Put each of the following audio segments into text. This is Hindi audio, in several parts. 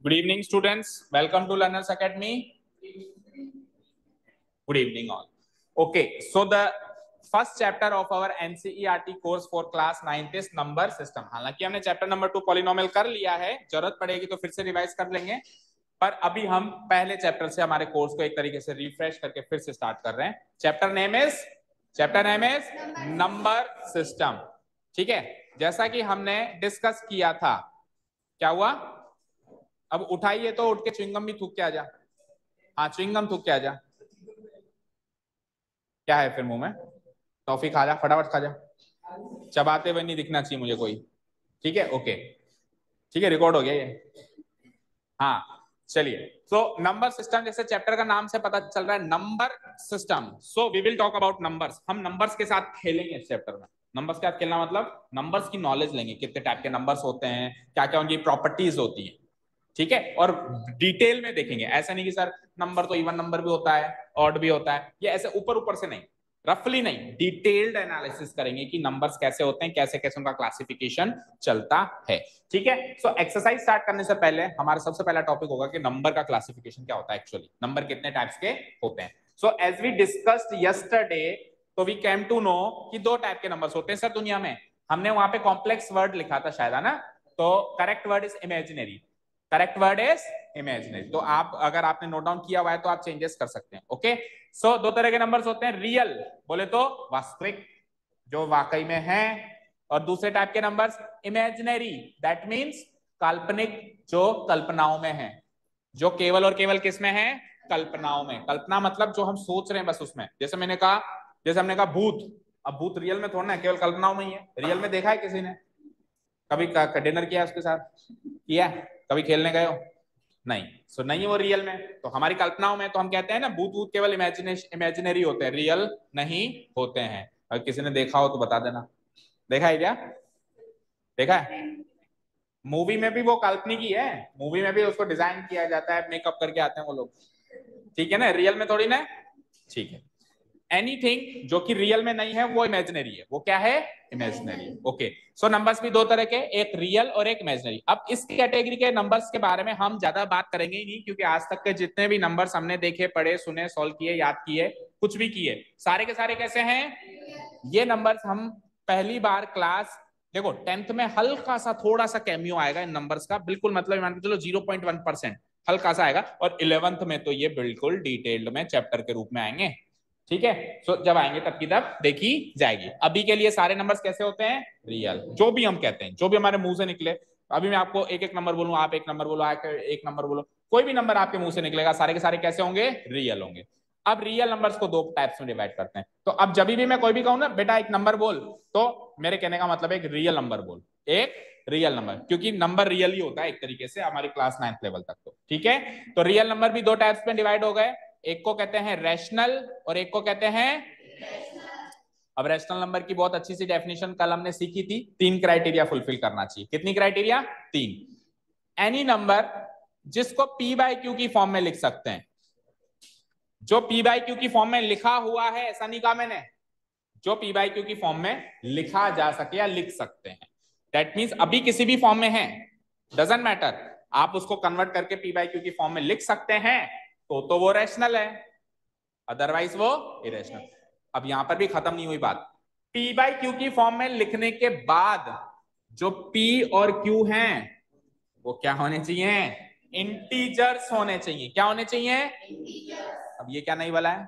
Good evening, students. Welcome to Learners Academy. Good evening, all. Okay, so the first chapter of our NCERT course for class 9th is number system. हालांकि हमने चैप्टर नंबर 2 पॉलिनोमियल कर लिया है, जरूरत पड़ेगी तो फिर से रिवाइज कर लेंगे, पर अभी हम पहले चैप्टर से हमारे कोर्स को एक तरीके से रिफ्रेश करके फिर से स्टार्ट कर रहे हैं. Chapter name is number system. ठीक है, जैसा कि हमने डिस्कस किया था, क्या हुआ? अब उठाइए तो उठ के च्युइंगम भी थूक के आ जा. हाँ, च्युइंगम थूक के आ जा. क्या है फिर मुंह में? टॉफी खा जा, फटाफट खा जा. चबाते हुए नहीं दिखना चाहिए मुझे कोई. ठीक है, ओके, ठीक है, रिकॉर्ड हो गया ये. हाँ, चलिए. सो नंबर सिस्टम, जैसे चैप्टर का नाम से पता चल रहा है, number system. So we will talk about numbers. हम नंबर्स के साथ खेलेंगे इस चैप्टर में. नंबर्स के साथ खेलना मतलब नंबर्स की नॉलेज लेंगे, कितने टाइप के नंबर्स होते हैं, क्या क्या उनकी प्रॉपर्टीज होती है. ठीक है, और डिटेल में देखेंगे. ऐसा नहीं कि सर नंबर तो इवन नंबर भी होता है, ऑड भी होता है, ये ऐसे ऊपर ऊपर से नहीं, रफली नहीं, डिटेल्ड एनालिसिस करेंगे कि नंबर्स कैसे होते हैं, कैसे कैसे उनका क्लासिफिकेशन चलता है. ठीक है, सो एक्सरसाइज स्टार्ट करने से पहले हमारा सबसे पहला टॉपिक होगा कि नंबर का क्लासिफिकेशन क्या होता है. एक्चुअली नंबर कितने टाइप्स के होते हैं. So as we discussed yesterday, तो वी केम टू नो कि दो टाइप के नंबर्स होते हैं सर दुनिया में. हमने वहां पे कॉम्प्लेक्स वर्ड लिखा था शायद, है ना? तो correct word is imaginary. Correct word is imaginary. तो आप, अगर आपने नोट डाउन किया हुआ है तो आप चेंजेस कर सकते हैं. ओके, सो दो तरह के नंबर्स होते हैं. रियल बोले तो वास्तविक, जो वाकई में है, और दूसरे टाइप के नंबर्स इमेजिनरी, दैट मींस काल्पनिक, जो कल्पनाओं में है, जो केवल और केवल किस में है? कल्पनाओं में. कल्पना मतलब जो हम सोच रहे हैं बस उसमें. जैसे मैंने कहा, जैसे हमने कहा भूत. अब भूत रियल में थोड़ा ना, केवल कल्पनाओं में ही है. रियल में देखा है किसी ने? कभी डिनर किया उसके साथ? किया? कभी खेलने गए हो? नहीं. सो नहीं, वो रियल में. तो हमारी कल्पनाओं में, तो हम कहते हैं ना भूत भूत केवल इमेजिनरी होते हैं, रियल नहीं होते हैं. अगर किसी ने देखा हो तो बता देना. देखा है क्या? देखा है? मूवी में भी वो काल्पनिक ही है. मूवी में भी उसको डिजाइन किया जाता है, मेकअप करके आते हैं वो लोग. ठीक है ना, रियल में थोड़ी ना. ठीक है, एनीथिंग जो कि रियल में नहीं है वो इमेजिनरी है. वो क्या है? इमेजिनरी. ओके, सो नंबर्स भी दो तरह के, एक रियल और एक इमेजिनरी. अब इस कैटेगरी के नंबर्स के बारे में हम ज्यादा बात करेंगे ही नहीं, क्योंकि आज तक के जितने भी नंबर्स हमने देखे, पढ़े, सुने, सॉल्व किए, याद किए, कुछ भी किए, सारे के सारे कैसे हैं? ये नंबर्स हम पहली बार क्लास, देखो 10th में हल्का सा थोड़ा सा कैमियो आएगा इन नंबर्स का, बिल्कुल मतलब मान के चलो 0.1% हल्का सा आएगा. और 11th में तो ये बिल्कुल डिटेल्ड में चैप्टर के रूप में आएंगे. ठीक है, सो जब आएंगे तब की तब देखी जाएगी. अभी के लिए सारे नंबर्स कैसे होते हैं? रियल. जो भी हम कहते हैं, जो भी हमारे मुंह से निकले. अभी मैं आपको एक एक नंबर बोलूं, आप एक नंबर बोलो, आप एक नंबर बोलो, कोई भी नंबर आपके मुंह से निकलेगा, सारे के सारे कैसे होंगे? रियल होंगे. अब रियल नंबर्स को दो टाइप्स में डिवाइड करते हैं. तो अब जब भी मैं कोई भी कहूं ना, बेटा एक नंबर बोल, तो मेरे कहने का मतलब एक रियल नंबर बोल. एक रियल नंबर, क्योंकि नंबर रियल ही होता है एक तरीके से हमारी क्लास 9th लेवल तक. तो ठीक है, तो रियल नंबर भी दो टाइप्स में डिवाइड हो गए. एक को कहते हैं रैशनल और एक को कहते हैं. अब रैशनल नंबर की बहुत अच्छी सी डेफिनेशन कल हमने सीखी थी. 3 क्राइटेरिया फुलफिल करना चाहिए. कितनी क्राइटेरिया? 3. एनी नंबर जिसको पी बाई क्यू की फॉर्म में लिख सकते हैं. जो पी बाई क्यू की फॉर्म में लिखा हुआ है, ऐसा नहीं कहा मैंने, जो पी बाई क्यू की फॉर्म में लिखा जा सके या लिख सकते हैं. दैट मीन्स अभी किसी भी फॉर्म में है, डजंट मैटर, आप उसको कन्वर्ट करके पी बाई क्यू की फॉर्म में लिख सकते हैं, तो वो रैशनल है, अदरवाइज वो इरेशनल. अब यहां पर भी खत्म नहीं हुई बात. पी बाई क्यू की फॉर्म में लिखने के बाद जो पी और क्यू हैं वो क्या होने चाहिए? इंटीजर्स होने चाहिए. क्या होने चाहिए? अब ये क्या नहीं बोला है?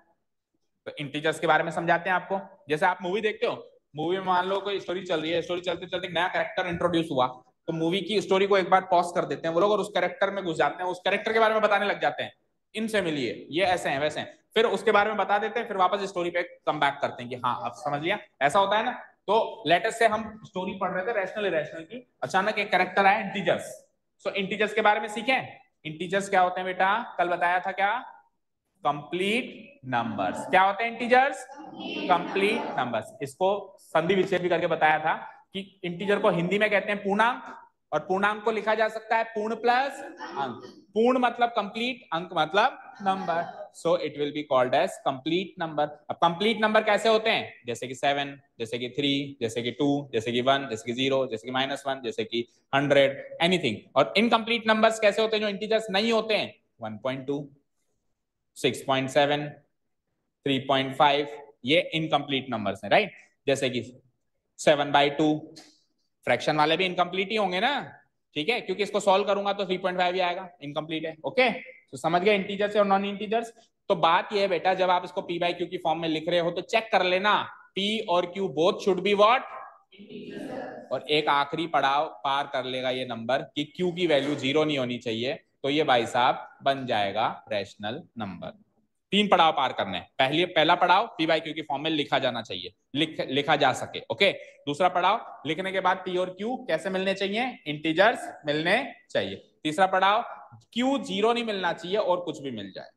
तो इंटीजर्स के बारे में समझाते हैं आपको. जैसे आप मूवी देखते हो, मूवी में मान लो कोई स्टोरी चल रही है, स्टोरी चलते चलते नया कैरेक्टर इंट्रोड्यूस हुआ, तो मूवी की स्टोरी को एक बार पॉज कर देते हैं वो लोग और उस कैरेक्टर में घुस जाते हैं, उस कैरेक्टर के बारे में बताने लग जाते हैं. इनसे मिलिए, ये ऐसे हैं वैसे हैं, फिर उसके बारे में बता देते हैं, फिर वापस स्टोरी पे कम बैक करते हैं कि हाँ अब समझ लिया. ऐसा होता है ना. तो लेटेस्ट से हम स्टोरी पढ़ रहे थे रैशनल इरेशनल की, अचानक एक कैरेक्टर आया इंटीजर्स. सो इंटीजर्स के बारे में सीखें. इंटीजर्स क्या होते हैं बेटा? कल बताया था क्या? Complete numbers. क्या होते हैं इंटीजर्स? Complete numbers. इसको संधि विच्छेद भी करके बताया था कि इंटीजर को हिंदी में कहते हैं पूर्णांक और पूर्णांक को लिखा जा सकता है पूर्ण प्लस अंक। पूर्ण मतलब कंप्लीट, अंक मतलब number, so it will be called as complete number. अब कंप्लीट नंबर कैसे होते हैं? जैसे कि 7, जैसे कि 3, जैसे कि 2, जैसे कि 1, जैसे कि 0, जैसे कि -1, जैसे कि 100, एनीथिंग। और इनकम्प्लीट नंबर्स कैसे होते हैं? जो इंटीजर्स नहीं होते हैं, 1.2, 6.7, 3.5, ये इनकम्प्लीट नंबर्स हैं, राइट। जैसे कि 7/2, फ्रैक्शन वाले भी इनकम्प्लीट ही होंगे ना, ठीक है, क्योंकि इसको सॉल्व करूंगा तो 3.5 ही आएगा, इनकम्प्लीट है। ओके, तो समझ गए इंटीजर्स और नॉन इंटीजर्स। तो बात ये है बेटा, जब आप इसको p/q की फॉर्म में लिख रहे हो तो चेक कर लेना p और q both should be what, और एक आखिरी पड़ाव पार कर लेगा ये नंबर कि q की वैल्यू 0 नहीं होनी चाहिए, तो ये भाई साहब बन जाएगा रैशनल नंबर। 3 पड़ाव पार करने हैं। पहला पड़ाव p/q की फॉर्म में लिखा जाना चाहिए, लिखा जा सके। ओके, दूसरा पड़ाव लिखने के बाद p और q कैसे मिलने चाहिए? इंटीजर्स मिलने चाहिए। तीसरा पड़ाव q 0 नहीं मिलना चाहिए और कुछ भी मिल जाए,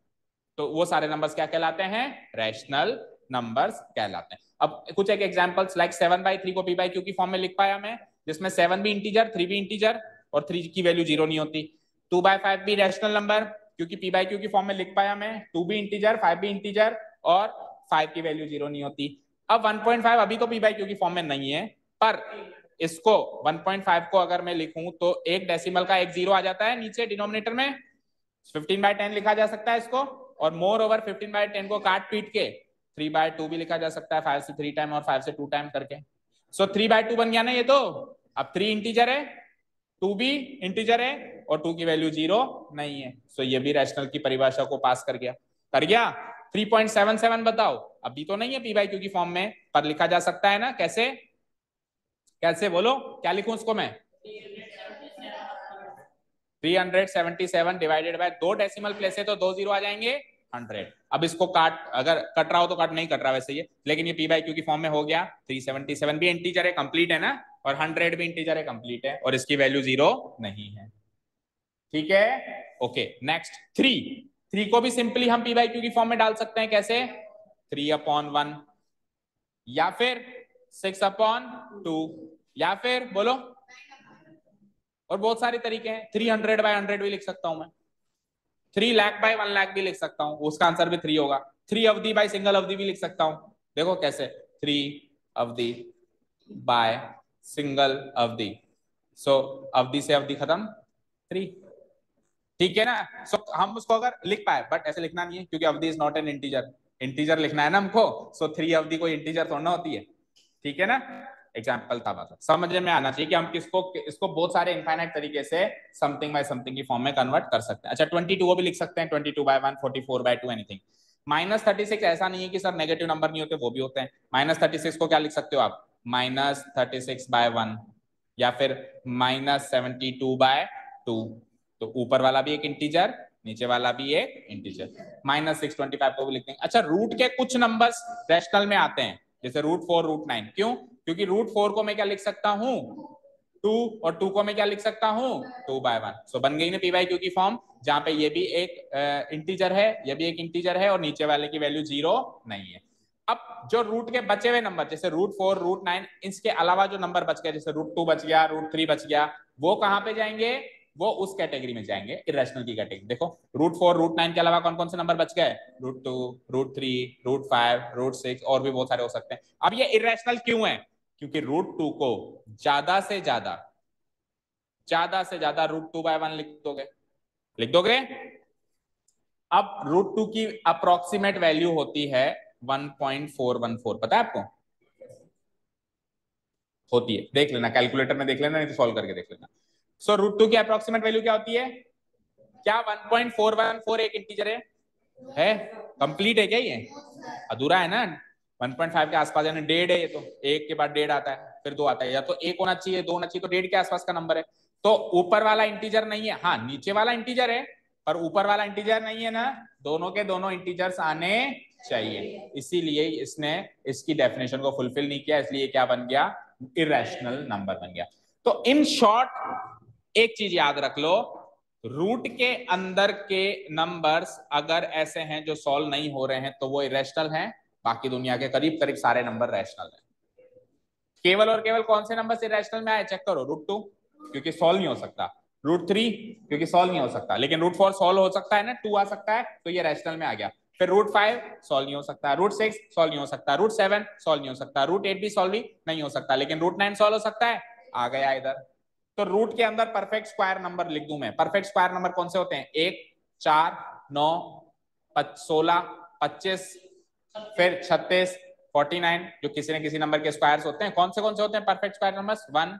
तो वो सारे नंबर्स क्या कहलाते हैं? रैशनल नंबर्स कहलाते हैं। अब कुछ एक एग्जांपल्स, लाइक 7/3 को p/q की फॉर्म में लिख पाया मैं, जिसमें 7 भी इंटीजर, 3 भी इंटीजर और 3 की वैल्यू 0 नहीं होती। 2/5 भी रैशनल नंबर, क्योंकि p/q की फॉर्म में लिख पाया मैं, 2 भी इंटीजर, 5 भी इंटीजर और 5 की वैल्यू 0 नहीं होती। अब 1.5 अभी तो p/q की फॉर्म में नहीं है, पर इसको 1.5 को अगर मैं लिखूं तो एक डेसिमल का एक 0 आ जाता है नीचे डिनोमिनेटर में, 15/10 लिखा जा सकता है इसको, और मोर ओवर 15/10 को काट पीट के 3/2 भी लिखा जा सकता है, 5 से 3 टाइम और 5 से 2 टाइम करके। सो 3/2 बन गया ना ये तो। अब 3 इंटीजर है, 2 भी इंटीजर है और 2 की वैल्यू 0 नहीं है, सो ये भी रैशनल की परिभाषा को पास कर गया। 3.77 बताओ, अभी तो नहीं है p/q की फॉर्म में, पर लिखा जा सकता है ना। कैसे कैसे बोलो, क्या लिखूं उसको मैं? 377 डिवाइडेड बाय 2 डेसिमल प्लेस है तो 2 0 आ जाएंगे, 100। अब इसको काट, अगर कट रहा हो तो काट, नहीं कट रहा वैसे ये, लेकिन ये p/q की फॉर्म में हो गया। 377 भी इंटीजर है, कंप्लीट है ना, और 100 भी इंटीजर है, कंप्लीट है, और इसकी वैल्यू 0 नहीं है। ठीक है, ओके। नेक्स्ट 3 को भी सिंपली हम p/q की फॉर्म में डाल सकते हैं। कैसे? 3/1 या फिर 6/2 या फिर बोलो, और बहुत सारे तरीके हैं। 300/100 भी लिख सकता हूं मैं, 3 लाख/1 लाख भी लिख सकता हूं, उसका आंसर भी 3 होगा। 3 अवधि बाय सिंगल अवधि भी लिख सकता हूं। देखो कैसे, 3 अवधि बाय सिंगल अवधि, सो अवधि से अवधि खत्म 3, ठीक है ना। सो हम उसको अगर लिख पाए, बट ऐसे लिखना नहीं है क्योंकि अवधि is not an integer, integer लिखना है ना हमको, सो 3 अवधि कोई इंटीजर थोड़ा ना होती है, ठीक है ना। एग्जाम्पल था, बस समझ में आना चाहिए कि हम इसको बहुत सारे इनफाइनाइट तरीके से समथिंग बाय समथिंग की फॉर्म में कन्वर्ट कर सकते हैं। अच्छा 22 भी लिख सकते हैं, 22/1, 44/2, एनीथिंग। -36 ऐसा नहीं है कि सर नेगेटिव नंबर नहीं होते, वो भी होते हैं। -36 को क्या लिख सकते हो आप? -36/1 या फिर -72/2, तो ऊपर वाला भी एक इंटीजर, नीचे वाला भी एक इंटीजर। -625 को भी लिखते हैं। अच्छा, रूट के कुछ नंबर्स रैशनल में आते हैं, जैसे √4, √9। क्यों? क्योंकि √4 को मैं क्या लिख सकता हूं? 2, और 2 को मैं क्या लिख सकता हूं? 2/1। सो बन गई ना p/q की फॉर्म, जहां पे ये भी एक इंटीजर है, ये भी एक इंटीजर है, और नीचे वाले की वैल्यू 0 नहीं है। अब जो रूट के बचे हुए नंबर, जैसे √4, √9, इसके अलावा जो नंबर बच गए, जैसे √2 बच गया, √3 बच गया, वो कहां पे जाएंगे? वो उस कैटेगरी में जाएंगे, इरेशनल की कैटेगरी। देखो √4, √9 के अलावा कौन कौन से नंबर बच गए? √2, √3, √5, √6, और भी बहुत सारे हो सकते हैं। अब ये इरेशनल क्यों है? क्योंकि √2 को ज्यादा से ज्यादा √2/1 लिख दोगे। अब √2 की अप्रोक्सीमेट वैल्यू होती है 1.414, पता है आपको? होती है, देख लेना कैलकुलेटर में, देख लेना, नहीं तो सॉल्व करके देख लेना। सो √2 की अप्रोक्सीमेट वैल्यू क्या होती है? क्या 1.414 एक इंटीजर है? कंप्लीट है क्या ये? अधूरा है ना। 1.5 के आसपास, यानी 1.5 है ये, तो 1 के बाद 1.5 आता है, फिर 2 आता है, या तो 1 होना चाहिए, 2 होना चाहिए, तो 1.5 के आसपास का नंबर है। तो ऊपर वाला इंटीजर नहीं है, हाँ नीचे वाला इंटीजर है, पर ऊपर वाला इंटीजर नहीं है ना, दोनों के दोनों इंटीजर्स आने चाहिए, इसीलिए इसने इसकी डेफिनेशन को फुलफिल नहीं किया, इसलिए क्या बन गया? इरेशनल नंबर बन गया। तो इन शॉर्ट एक चीज याद रख लो, रूट के अंदर के नंबर्स अगर ऐसे हैं जो सॉल्व नहीं हो रहे हैं तो वो इरेशनल हैं, बाकी दुनिया के करीब करीब सारे नंबर रैशनल हैं। केवल और केवल कौन से नंबर इरेशनल में आए चेक करो, √2, क्योंकि सॉल्व नहीं हो सकता, √3 क्योंकि सॉल्व नहीं हो सकता, लेकिन √4 सॉल्व हो सकता है ना, 2 आ सकता है, तो ये रैशनल में आ गया। फिर √5 सॉल्व नहीं हो सकता, √6 सॉल्व नहीं हो सकता, √7 सॉल्व नहीं हो सकता, √8 भी सॉल्व नहीं हो सकता, लेकिन √9 सॉल्व हो सकता है, आ गया इधर। तो रूट के अंदर परफेक्ट स्क्वायर नंबर लिख दूं मैं। परफेक्ट स्क्वायर नंबर कौन से होते हैं? 1, 4, 9, 16, 25, फिर 36, 49, जो किसी न किसी नंबर के स्क्वायर्स होते हैं। कौन से होते हैं perfect square numbers? 1,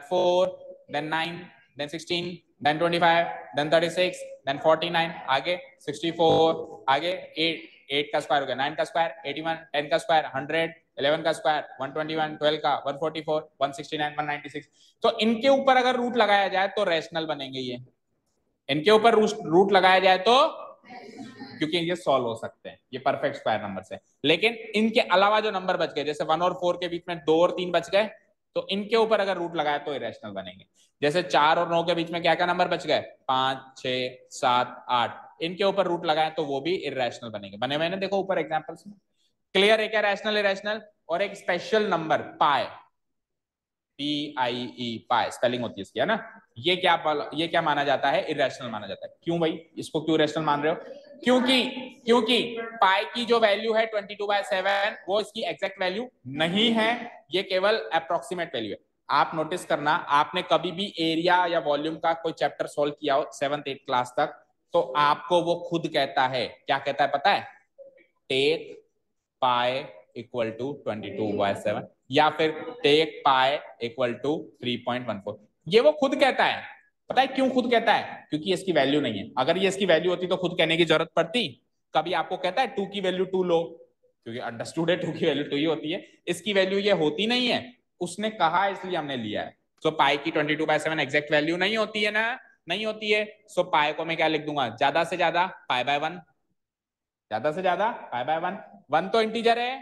4, then 9, then 16, then 25, then 36, then 49, आगे 64, आगे 8 का स्क्वायर हो गया 9 का स्क्वायर 81, 10 का स्क्वायर 100, 11 का स्क्वायर 121, 12 का 144, 169, 196। तो इनके ऊपर अगर रूट लगाया जाए तो रैशनल बनेंगे ये। इनके ऊपर रूट लगाया जाए तो, क्योंकि ये सॉल्व हो सकते हैं, ये परफेक्ट स्क्वायर नंबर से। लेकिन इनके अलावा जो नंबर बच गए, जैसे 1 और 4 के बीच में 2 और 3 बच गए, तो इनके ऊपर अगर रूट लगाया तो इरेशनल बनेंगे। जैसे 4 और 9 के बीच में क्या क्या नंबर बच गए? 5, 6, 7, 8, इनके ऊपर रूट लगाए तो वो भी इरेशनल बनेंगे। बने हुए ना, देखो ऊपर एग्जांपल्स में क्लियर है क्या? Rational irrational. और एक स्पेशल नंबर पाई, PIE, पाई स्पेलिंग होती है इसकी, है ना। ये क्या माना जाता है? इरेशनल माना जाता है। क्यों भाई, इसको क्यों इरेशनल मान रहे हो? क्योंकि पाई की जो वैल्यू है 22/7 वो इसकी एग्जैक्ट वैल्यू नहीं है, ये केवल अप्रोक्सीमेट वैल्यू है। आप नोटिस करना, आपने कभी भी एरिया या वॉल्यूम का कोई चैप्टर सॉल्व किया हो 7th 8th क्लास तक, तो आपको वो खुद कहता है, क्या कहता है पता है? टेक पाई इक्वल टू 22/7, या फिर टेक पाई इक्वल टू 3.14। ये वो खुद कहता है। पता है क्यों खुद कहता है? क्योंकि इसकी वैल्यू नहीं है। अगर ये इसकी वैल्यू होती तो खुद कहने की जरूरत पड़ती? कभी आपको कहता है 2 की वैल्यू 2 लो, क्योंकि अंडरस्टूड है 2 की वैल्यू 2 ही होती है। इसकी वैल्यू ये होती नहीं है, उसने कहा इसलिए हमने लिया है। सो पाई की 22/7 एग्जैक्ट वैल्यू नहीं होती है ना, नहीं होती है। सो पाई को मैं क्या लिख दूंगा? ज्यादा से ज्यादा पाई/1, ज्यादा से ज्यादा पाई/1। 1 तो इंटीजर है,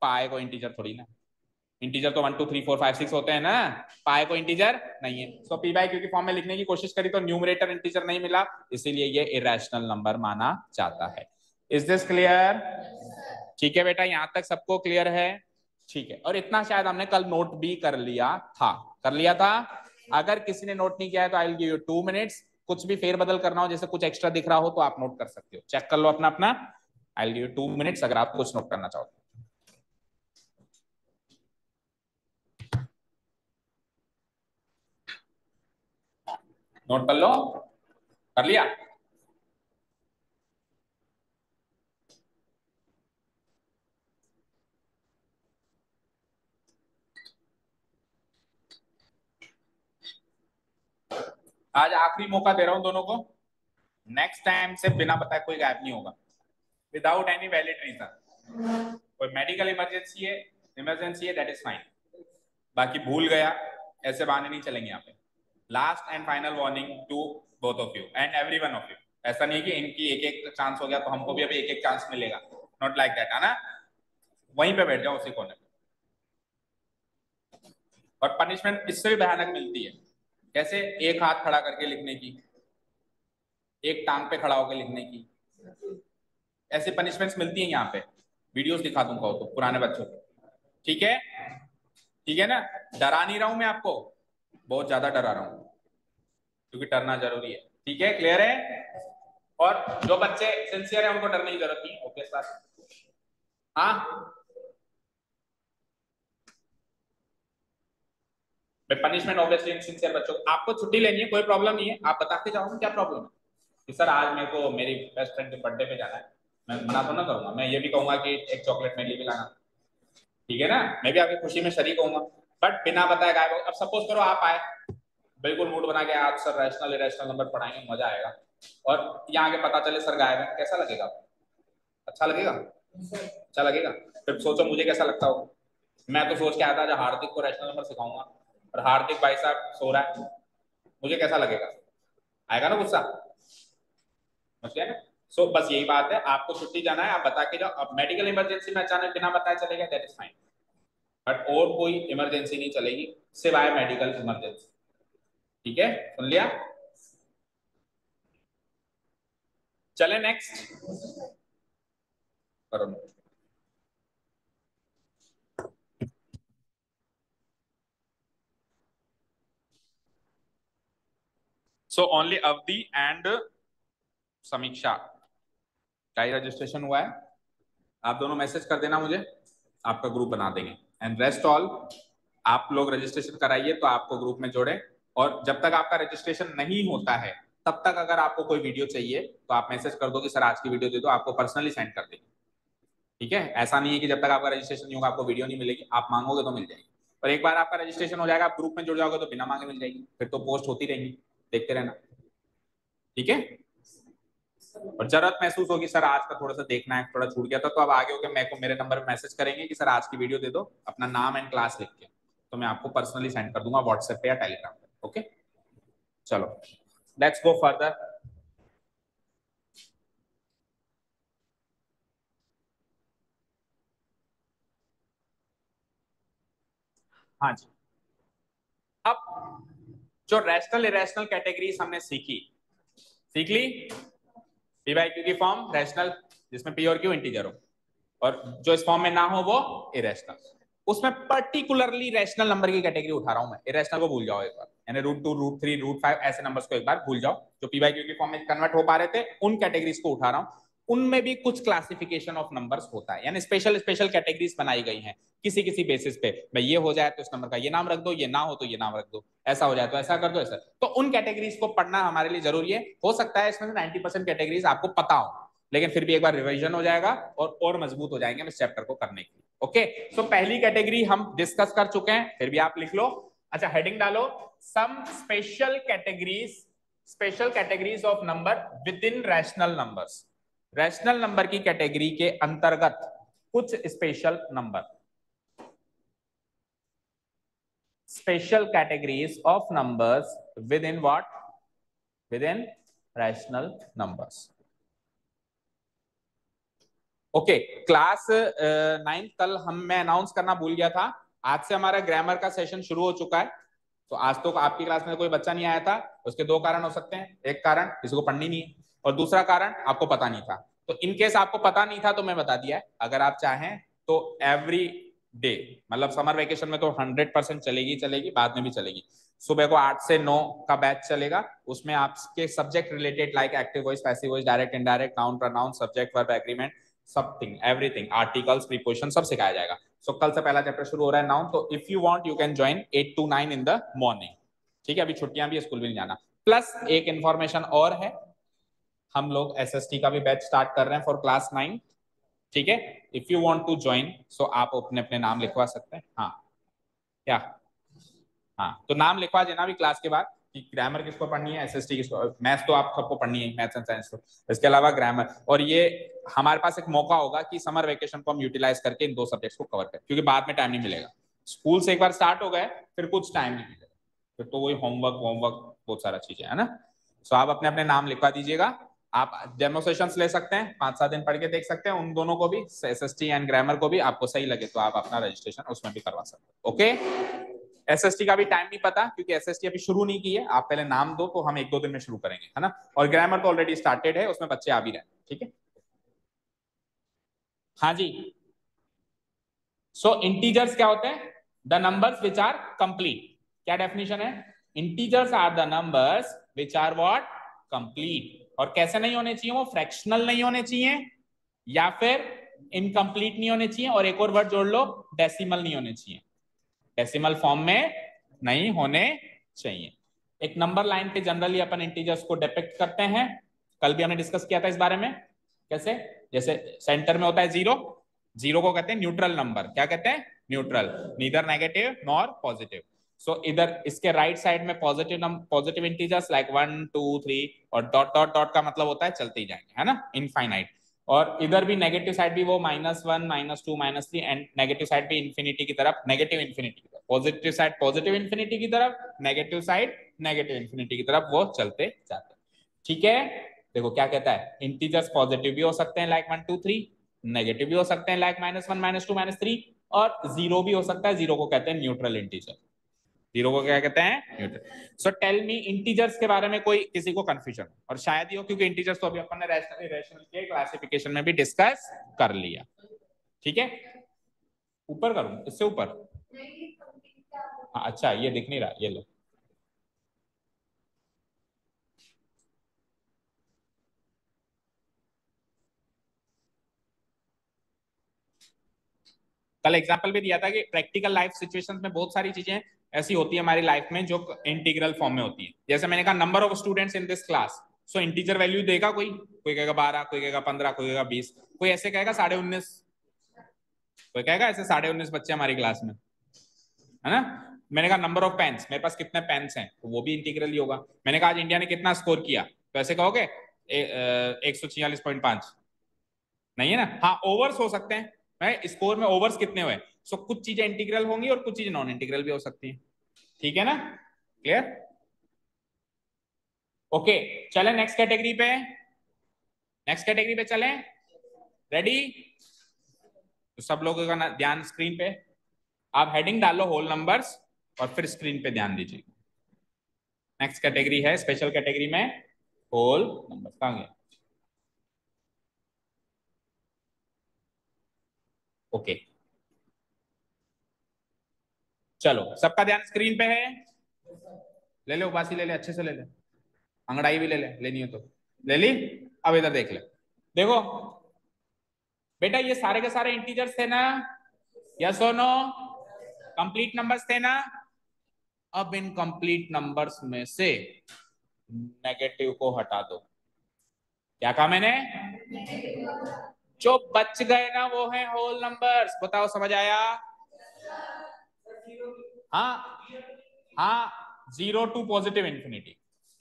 पाई को इंटीजर थोड़ी ना, इंटीजर तो 1 2 3 4 5 6 होते हैं ना, पाई को इंटीजर नहीं है। सो पी बाई क्यू की फॉर्म में लिखने की कोशिश करी तो न्यूमरेटर इंटीजर नहीं मिला, इसीलिए ये इरेशनल नंबर माना जाता है। Is this clear? ठीक है बेटा, यहां तक सबको क्लियर है? ठीक है। और इतना शायद हमने कल नोट भी कर लिया था। अगर किसी ने नोट नहीं किया है तो I will give you 2 minutes. कुछ भी फेरबदल करना हो, जैसे कुछ एक्स्ट्रा दिख रहा हो, तो आप नोट कर सकते हो, चेक कर लो अपना अपना। I will give you 2 minutes अगर आप कुछ नोट करना चाहो। नोट कर लो। कर लिया? आज आखिरी मौका दे रहा हूं दोनों को। नेक्स्ट टाइम से बिना बताए कोई गायब नहीं होगा, विदाउट एनी वैलिड रीजन। कोई मेडिकल इमरजेंसी है दैट इज फाइन, बाकी भूल गया ऐसे बहाने नहीं चलेंगे यहाँ पे। Last and final warning to both of you and every one of you. ऐसा नहीं है कि इनकी एक एक चांस हो गया तो हमको भी अभी एक एक चांस मिलेगा, नॉट लाइक दैट, है ना। वहीं पे बैठ जाओ उसी कोने पे। और पनिशमेंट इससे भी भयानक मिलती है। कैसे? एक हाथ खड़ा करके लिखने की, एक टांग पे खड़ा होकर लिखने की, ऐसे पनिशमेंट्स मिलती हैं यहाँ पे। वीडियोस दिखा दूंगा तो पुराने बच्चों को। ठीक है? ठीक है ना। डरा नहीं रहा हूं मैं आपको, बहुत ज्यादा डरा रहा हूं, क्योंकि डरना जरूरी है। ठीक है? क्लियर है? और जो बच्चे सिंसियर है उनको डरने की जरूरत नहीं, ओके सर। हाँ, पनिशमेंट ऑब्वियसली सिंसियर बच्चों को। आपको छुट्टी लेनी है, कोई प्रॉब्लम नहीं है, आप बता के जाओ क्या प्रॉब्लम है कि सर आज मेरे को मेरी बेस्ट फ्रेंड के बर्थडे पे जाना है। मैं मना तो ना करूंगा, मैं ये भी कहूंगा कि एक चॉकलेट मेरे लिए भी लाना। ठीक है ना, मैं भी आपकी खुशी में शरीक होऊंगा। बट बिना बताए गायब अब सपोज करो आप आए, बिल्कुल मूड बना के आज सर रैशनल इरेशनल नंबर पढ़ाएंगे, मजा आएगा, और यहाँ आके पता चले सर गायब है, कैसा लगेगा? अच्छा लगेगा? अच्छा लगेगा? फिर सोचो मुझे कैसा लगता होगा। मैं तो सोच के आया था आज हार्दिक को रैशनल नंबर सिखाऊंगा, और हार्दिक भाई साहब सो रहा है, मुझे कैसा लगेगा? आएगा ना गुस्सा, समझ गया ना। सो बस यही बात है, आपको छुट्टी जाना है आप बता के जाओ। अब मेडिकल इमरजेंसी में अचानक बिना बताए चले गए दैट इज फाइन, बट और कोई इमरजेंसी नहीं चलेगी सिवाय मेडिकल इमरजेंसी। ठीक है, सुन लिया? चले नेक्स्ट करो। सो ओनली अवधि एंड समीक्षा का ही रजिस्ट्रेशन हुआ है। आप दोनों मैसेज कर देना मुझे, आपका ग्रुप बना देंगे। एंड रेस्ट ऑल आप लोग रजिस्ट्रेशन कराइए तो आपको ग्रुप में जोड़े। और जब तक आपका रजिस्ट्रेशन नहीं होता है तब तक अगर आपको कोई वीडियो चाहिए तो आप मैसेज कर दो कि सर आज की वीडियो दे दो, आपको पर्सनली सेंड कर देंगे। ठीक है, ऐसा नहीं है कि जब तक आपका रजिस्ट्रेशन नहीं होगा आपको वीडियो नहीं मिलेगी, आप मांगोगे तो मिल जाएगी। और एक बार आपका रजिस्ट्रेशन हो जाएगा, आप ग्रुप में जुड़ जाओगे तो बिना मांगे मिल जाएगी, फिर तो पोस्ट होती रहेंगी, देखते रहना। ठीक है, और जरूरत महसूस होगी सर आज का थोड़ा सा देखना है, थोड़ा छूट गया था, तो अब आगे होकर मेरे को मेरे नंबर पे मैसेज करेंगे कि सर आज की वीडियो दे दो, अपना नाम एंड क्लास लिख के, तो मैं आपको पर्सनली सेंड कर दूंगा व्हाट्सएप पे या टेलीग्राम पे। ओके, चलो लेट्स गो फर्दर। हाँ जी, अब जो रैशनल इरेशनल कैटेगरीज हमने सीख ली। पी बाई क्यू की फॉर्म रैशनल, जिसमें पी और क्यू इंटीजर हो, और जो इस फॉर्म में ना हो वो इरेशनल। उसमें पर्टिकुलरली रैशनल नंबर की कैटेगरी उठा रहा हूं मैं, इरेशनल को भूल जाओ एक बार, यानी √2 √3 √5 ऐसे नंबर्स को एक बार भूल जाओ, जो पी बाई क्यू की फॉर्म में कन्वर्ट हो पा रहे थे उन कैटेगरीज को उठा रहा हूं। उनमें भी कुछ क्लासिफिकेशन ऑफ नंबर्स होता है, यानी स्पेशल स्पेशल कैटेगरीज बनाई गई हैं किसी किसी बेसिस पे। भाई ये हो जाए तो इस नंबर का ये नाम रख दो, ये ना हो तो ये नाम रख दो, ऐसा हो जाए तो ऐसा कर दो, ऐसा। तो उन कैटेगरीज को पढ़ना हमारे लिए जरूरी है। हो सकता है इसमें से 90% कैटेगरीज आपको पता हो, लेकिन फिर भी एक बार रिवीजन हो जाएगा और मजबूत हो जाएंगे इस चैप्टर को करने के लिए। ओके, सो पहली कैटेगरी हम डिस्कस कर चुके हैं, फिर भी आप लिख लो। अच्छा, हेडिंग डालो, some special categories of number within rational numbers. Rational number की कैटेगरी के अंतर्गत कुछ special categories of numbers within what, within rational numbers. Okay, class 9 कल मैं अनाउंस करना भूल गया था, आज से हमारा ग्रामर का सेशन शुरू हो चुका है। तो आज तो आपकी क्लास में कोई बच्चा नहीं आया था, उसके दो कारण हो सकते हैं। एक कारण किसी को पढ़नी नहीं है, और दूसरा कारण आपको पता नहीं था। तो इन केस आपको पता नहीं था तो मैं बता दिया है, अगर आप चाहें तो एवरी डे, मतलब समर वेकेशन में तो 100% चलेगी चलेगी, बाद में भी चलेगी। सुबह को 8 से 9 का बैच चलेगा, उसमें आपके subject related like active voice, passive voice, direct indirect, noun pronoun, subject verb agreement, something everything, articles preposition सब सिखाया जाएगा। सो कल से पहला चैप्टर शुरू हो रहा है नाउन, तो if you want you can join 8 to 9 in the morning. ठीक है, अभी छुट्टियां भी, स्कूल भी नहीं जाना। प्लस एक इंफॉर्मेशन और है, हम लोग एसएसटी का भी बैच स्टार्ट कर रहे हैं फॉर क्लास 9। ठीक है, if you want to join so आप अपने अपने नाम लिखवा सकते हैं। हाँ, क्या, हाँ तो नाम लिखवा देना भी क्लास के बाद कि ग्रामर किसको पढ़नी है, एसएसटी किसको, मैथ्स तो आप सबको पढ़नी है, मैथ्स एंड साइंस को, इसके अलावा ग्रामर। और ये हमारे पास एक मौका होगा कि समर वेकेशन को हम यूटिलाइज करके इन दो सब्जेक्ट्स को कवर करें, क्योंकि बाद में टाइम नहीं मिलेगा। स्कूल से एक बार स्टार्ट हो गए फिर कुछ टाइम नहीं मिलेगा, फिर तो वही होमवर्क होमवर्क बहुत सारा चीजें है ना। सो आप अपने अपने नाम लिखवा दीजिएगा। आप डेमो सेशंस ले सकते हैं, 5-7 दिन पढ़ के देख सकते हैं उन दोनों को भी, एसएसटी एंड ग्रामर को भी। आपको सही लगे तो आप अपना रजिस्ट्रेशन उसमें भी करवा सकते हैं। ओके, एसएसटी का भी टाइम नहीं पता क्योंकि एसएसटी अभी शुरू नहीं की है, आप पहले नाम दो तो हम 1-2 दिन में शुरू करेंगे, है ना। और ग्रामर तो ऑलरेडी स्टार्टेड है, उसमें बच्चे आ भी रहे हैं। ठीक है, हाँ जी। सो इंटीजर्स क्या होते हैं, the numbers which are complete. क्या डेफिनेशन है, integers are the numbers which are what, complete. और कैसे नहीं होने चाहिए वो, फ्रैक्शनल नहीं होने चाहिए, या फिर इनकम्प्लीट नहीं होने चाहिए, और एक और वर्ड जोड़ लो, डेसिमल नहीं होने चाहिए, डेसिमल फॉर्म में नहीं होने चाहिए। एक नंबर लाइन पे जनरली अपन इंटीजर्स को डिपिक्ट करते हैं, कल भी हमने डिस्कस किया था इस बारे में। कैसे, जैसे सेंटर में होता है जीरो, जीरो को कहते हैं न्यूट्रल नंबर। क्या कहते हैं, neutral, neither negative nor positive. So इधर इसके राइट साइड में पॉजिटिव इंटीजर्स लाइक 1 2 3, और डॉट डॉट डॉट का मतलब होता है चलते ही जाएंगे, है ना, इनफाइनाइट। और इधर भी नेगेटिव साइड भी वो -1 -2 -3, एंड नेगेटिव साइड भी इंफिनिटी की तरफ, नेगेटिव इंफिनिटी की तरफ, पॉजिटिव साइड पॉजिटिव इंफिनिटी की तरफ, नेगेटिव साइड नेगेटिव इंफिनिटी की तरफ वो चलते जाते हैं। ठीक है, देखो क्या कहता है, इंटीजर्स पॉजिटिव भी हो सकते हैं लाइक 1 2 3, नेगेटिव भी हो सकते हैं लाइक -1 -2 -3, और जीरो भी हो सकता है, जीरो को कहते हैं न्यूट्रल इंटीजर। जीरो को क्या कहते हैं, neutral. So tell me integers के बारे में कोई किसी को कंफ्यूजन, और शायद ही हो क्योंकि इंटीजर्स तो अभी अपन ने रैशनल इरेशनल के क्लासिफिकेशन में भी डिस्कस कर लिया। ठीक है, ऊपर करूं, इससे ऊपर, हाँ अच्छा ये दिख नहीं रहा, ये लो। कल एग्जांपल भी दिया था कि प्रैक्टिकल लाइफ सिचुएशंस में बहुत सारी चीजें ऐसी होती है हमारी लाइफ में जो इंटीग्रल फॉर्म में होती है। जैसे मैंने कहा number of students in this class, so integer value देगा कोई, कोई कहेगा 12, कोई कहेगा 15, कोई कहेगा 20, कोई ऐसे कहेगा 19.5, कोई कहेगा ऐसे 19.5 बच्चे हमारी क्लास में, है ना। मैंने कहा नंबर ऑफ पेन्स, मेरे पास कितने पेन्स हैं, तो वो भी इंटीग्रल ही होगा। मैंने कहा आज इंडिया ने कितना स्कोर किया, तो ऐसे कहोगे 146.5, नहीं है ना। हाँ ओवर्स हो सकते हैं, स्कोर में ओवर्स कितने हुए, सो कुछ चीजें इंटीग्रल होंगी और कुछ चीजें नॉन इंटीग्रल भी हो सकती हैं, ठीक है ना, क्लियर। ओके चलें नेक्स्ट कैटेगरी पे, नेक्स्ट कैटेगरी पे चलें, रेडी। तो सब लोगों का ध्यान स्क्रीन पे, आप हेडिंग डालो होल नंबर्स और फिर स्क्रीन पे ध्यान दीजिए। नेक्स्ट कैटेगरी है स्पेशल कैटेगरी में होल नंबर्स, कहां गया, ओके चलो सबका ध्यान स्क्रीन पे है, ले ले उबासी, ले ले अच्छे से ले ले, अंगड़ाई भी ले ले, लेनी हो तो ले ली। अब इधर देख ले, देखो बेटा ये सारे के सारे इंटीजर्स थे ना, यस और नो, कंप्लीट नंबर्स थे ना। अब इन कंप्लीट नंबर्स में से नेगेटिव को हटा दो, क्या कहा मैंने, जो बच गए ना वो है होल नंबर्स, बताओ समझ आया। हाँ हाँ, 0 टू पॉजिटिव इंफिनिटी,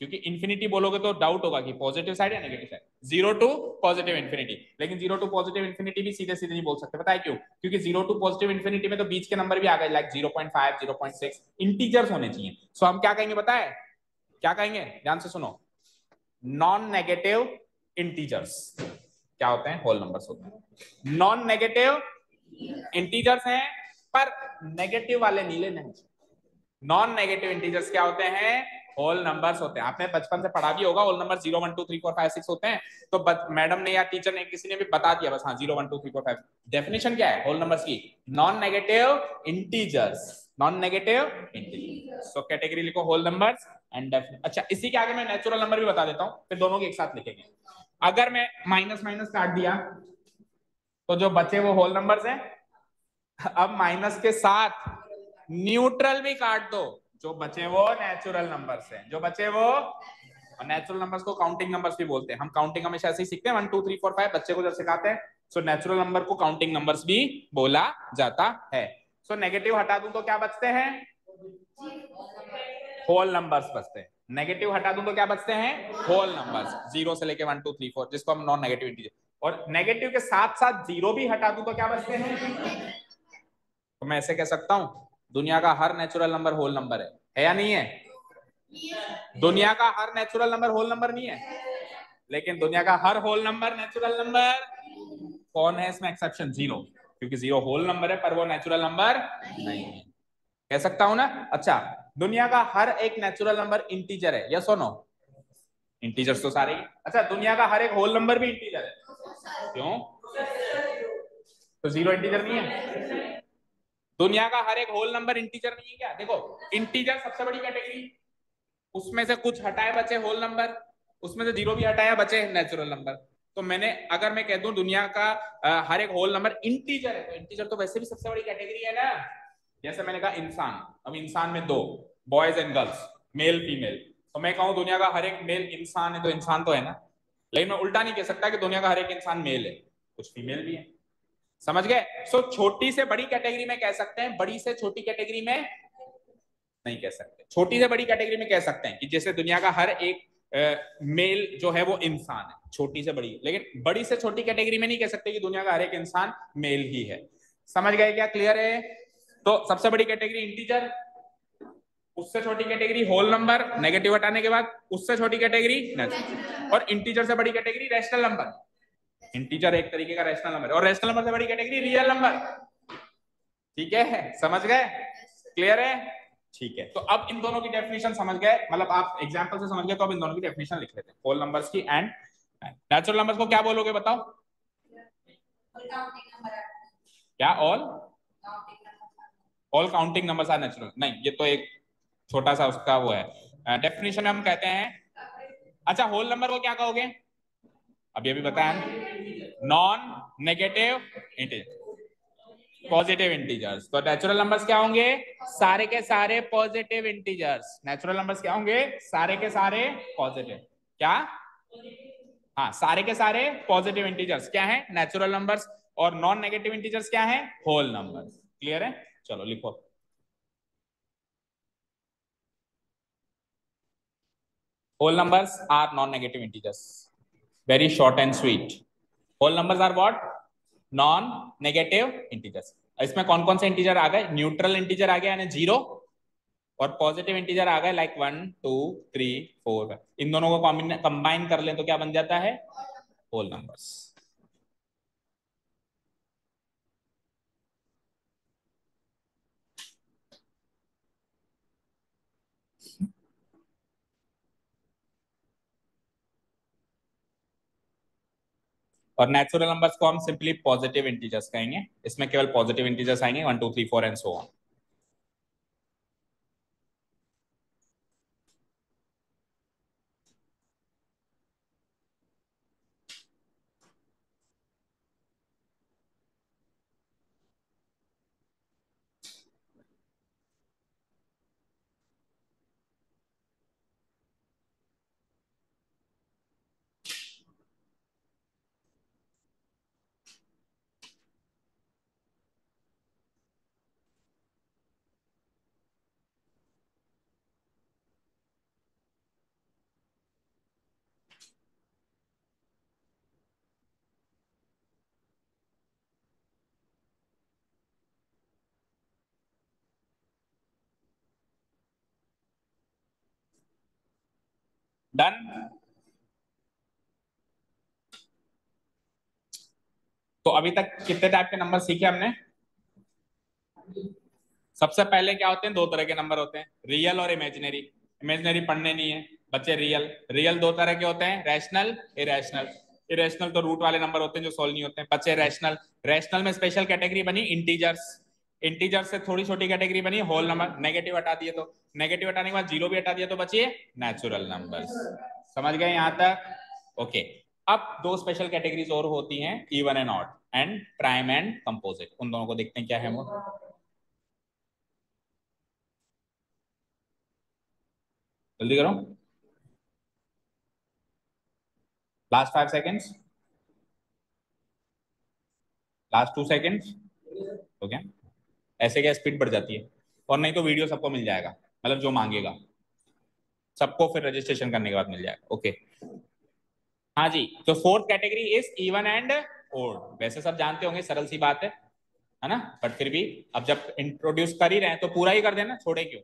क्योंकि इंफिनिटी बोलोगे तो डाउट होगा कि पॉजिटिव साइड या negative side, 0 to positive infinity. लेकिन 0 टू पॉजिटिव इंफिनिटी भी सीधे सीधे नहीं बोल सकते, पता है क्यों, क्योंकि 0 टू पॉजिटिव इंफिनिटी में तो बीच के नंबर भी आ गए, लाइक 0.5, 0.6 इंटीजर्स होने चाहिए। सो हम क्या कहेंगे बताए, क्या कहेंगे, ध्यान से सुनो, नॉन नेगेटिव इंटीजर्स क्या होते हैं, होल नंबर्स होते हैं। नॉन नेगेटिव इंटीजर्स हैं पर नेगेटिव वाले नीले नहीं, नॉन नेगेटिव इंटीजर्स क्या होते हैं, होल नंबर्स होते हैं। आपने बचपन से पढ़ा भी होगा होल नंबर 0 1 2 3 4 5 6 होते हैं, तो मैडम ने या टीचर ने किसी ने भी बता दिया बस, हाँ 0 1 2 3 4 5। डेफिनेशन क्या है होल नंबर्स की, non negative integers, non negative integers. So category लिखो होल नंबर्स एंड अच्छा इसी के आगे मैं नेचुरल नंबर भी बता देता हूं, फिर दोनों के एक साथ लिखेंगे। अगर मैं माइनस माइनस काट दिया तो जो बचे वो होल नंबर्स हैं। अब माइनस के साथ न्यूट्रल भी काट दो, जो बचे वो नेचुरल नंबर्स हैं, जो बचे वो नेचुरल नंबर्स को काउंटिंग नंबर्स भी बोलते हैं। हम काउंटिंग हमेशा ऐसे ही सीखते हैं 1 2 3 4 5 बच्चे को जब सिखाते हैं। सो नेचुरल नंबर को काउंटिंग नंबर्स भी बोला जाता है। सो नेगेटिव हटा दूं तो क्या बचते हैं, होल नंबर्स बचते हैं। नेगेटिव हटा दूं तो क्या बचते हैं, होल नंबर्स, 0 से लेके 1 2 3 4, जिसको हम नॉन नेगेटिव इंटीजर। और नेगेटिव के साथ साथ 0 भी हटा दूं तो क्या बचते हैं, तो मैं ऐसे कह सकता हूं दुनिया का हर नेचुरल नंबर होल नंबर है या नहीं है, दुनिया का हर नेचुरल नंबर होल नंबर नहीं है, लेकिन दुनिया का हर होल नंबर नेचुरल नंबर, कौन है इसमें एक्सेप्शन, 0, क्योंकि 0 होल नंबर है पर वो नेचुरल नंबर नहीं है, कह सकता हूं ना। अच्छा दुनिया का हर एक नेचुरल नंबर इंटीजर है, यस और नो, इंटीजर्स तो सारे ही। अच्छा दुनिया का हर एक होल नंबर भी इंटीजर है, क्यों, तो 0 इंटीजर नहीं है, दुनिया का हर एक होल नंबर इंटीजर नहीं है क्या, देखो इंटीजर सबसे बड़ी कैटेगरी, उसमें से कुछ हटाए बचे होल नंबर, उसमें से 0 भी हटाया बचे नेचुरल नंबर। तो मैंने अगर मैं कह दूं दुनिया का हर एक होल नंबर इंटीजर है, तो इंटीजर तो वैसे भी सबसे बड़ी कैटेगरी है ना। जैसे मैंने कहा इंसान, अब इंसान में 2 boys and girls, male female, तो मैं कहूं दुनिया का हर एक मेल इंसान है, तो इंसान तो है ना। लेकिन मैं उल्टा नहीं कह सकता कि दुनिया का हर एक इंसान मेल है, कुछ फीमेल भी है, समझ गए। सो छोटी से बड़ी कैटेगरी में कह सकते हैं, बड़ी से छोटी कैटेगरी में नहीं कह सकते। छोटी से बड़ी कैटेगरी में कह सकते हैं कि जैसे दुनिया का हर एक मेल जो है वो इंसान है, छोटी से बड़ी। लेकिन बड़ी से छोटी कैटेगरी में नहीं कह सकते कि दुनिया का हर एक इंसान मेल ही है, समझ गए क्या, क्लियर है। तो सबसे बड़ी कैटेगरी इंटीजर, उससे छोटी कैटेगरी होल नंबर नेगेटिव हटाने के बाद, उससे छोटी कैटेगरी नेचुरल, और इंटीजर से बड़ी कैटेगरी रैशनल नंबर। इंटीजर एक तरीके का रैशनल नंबर, और रैशनल नंबर से बड़ी कैटेगरी रियल नंबर, ठीक है समझ गए, क्लियर है, ठीक है। तो अब इन दोनों की डेफिनेशन समझ गए, मतलब आप एग्जांपल से समझ गए, तो अब इन दोनों की डेफिनेशन लिख लेते हैं, होल नंबर्स की एंड नेचुरल नंबर्स को क्या बोलोगे बताओ, क्या all counting numbers are natural, नहीं ये तो एक छोटा सा उसका वो है, डेफिनेशन में हम कहते हैं। अच्छा होल नंबर को क्या कहोगे, अब ये भी बताया, non negative integer, positive integers. तो नेचुरल नंबर्स क्या होंगे? सारे के सारे पॉजिटिव इंटीजर्स। नेचुरल नंबर्स क्या होंगे? सारे के सारे पॉजिटिव। क्या? हाँ, सारे के सारे पॉजिटिव इंटीजर्स क्या है? Natural numbers. और नॉन नेगेटिव इंटीजर्स क्या है? Whole numbers. क्लियर है? चलो लिखो। Whole numbers are non negative integers. Very short and sweet. Whole numbers are what? Non negative integers. इसमें कौन कौन से इंटीजर आ गए? न्यूट्रल इंटीजर आ गया यानी जीरो, और पॉजिटिव इंटीजर आ गए लाइक 1 2 3 4। इन दोनों को कंबाइन कर लें तो क्या बन जाता है? Whole numbers. और नेचुरल नंबर्स को हम सिंपली पॉजिटिव इंटीजर्स कहेंगे। इसमें केवल पॉजिटिव इंटीजर्स आएंगे, 1 2 3 4 एंड सो ऑन। डन। तो अभी तक कितने टाइप के नंबर सीखे हमने? सबसे पहले क्या होते हैं? दो तरह के नंबर होते हैं, रियल और इमेजिनरी। इमेजिनरी पढ़ने नहीं है बच्चे। रियल, रियल दो तरह के होते हैं, रैशनल, इरेशनल। इरेशनल तो रूट वाले नंबर होते हैं जो सॉल्व नहीं होते हैं बच्चे। रैशनल, रैशनल में स्पेशल कैटेगरी बनी इंटीजर्स। इंटीजर से थोड़ी छोटी कैटेगरी बनी होल नंबर। नेगेटिव हटा दिए तो, नेगेटिव हटाने के बाद जीरो भी हटा दिया तो बचिए नेचुरल नंबर्स। समझ गए यहां तक? ओके। अब दो स्पेशल कैटेगरीज और होती हैं, even and odd and prime and composite. उन दोनों को देखते हैं क्या है वो। जल्दी करो। Last 5 seconds, last 2 seconds. हो गया? ऐसे क्या स्पीड बढ़ जाती है। और नहीं तो वीडियो सबको मिल जाएगा, मतलब जो मांगेगा सबको फिर रजिस्ट्रेशन करने के बाद मिल जाएगा। ओके। हाँ जी, तो fourth category is even and odd. वैसे सब जानते होंगे, सरल सी बात है ना? बट फिर भी अब जब इंट्रोड्यूस कर ही रहे हैं तो पूरा ही कर देना, छोड़े क्यों?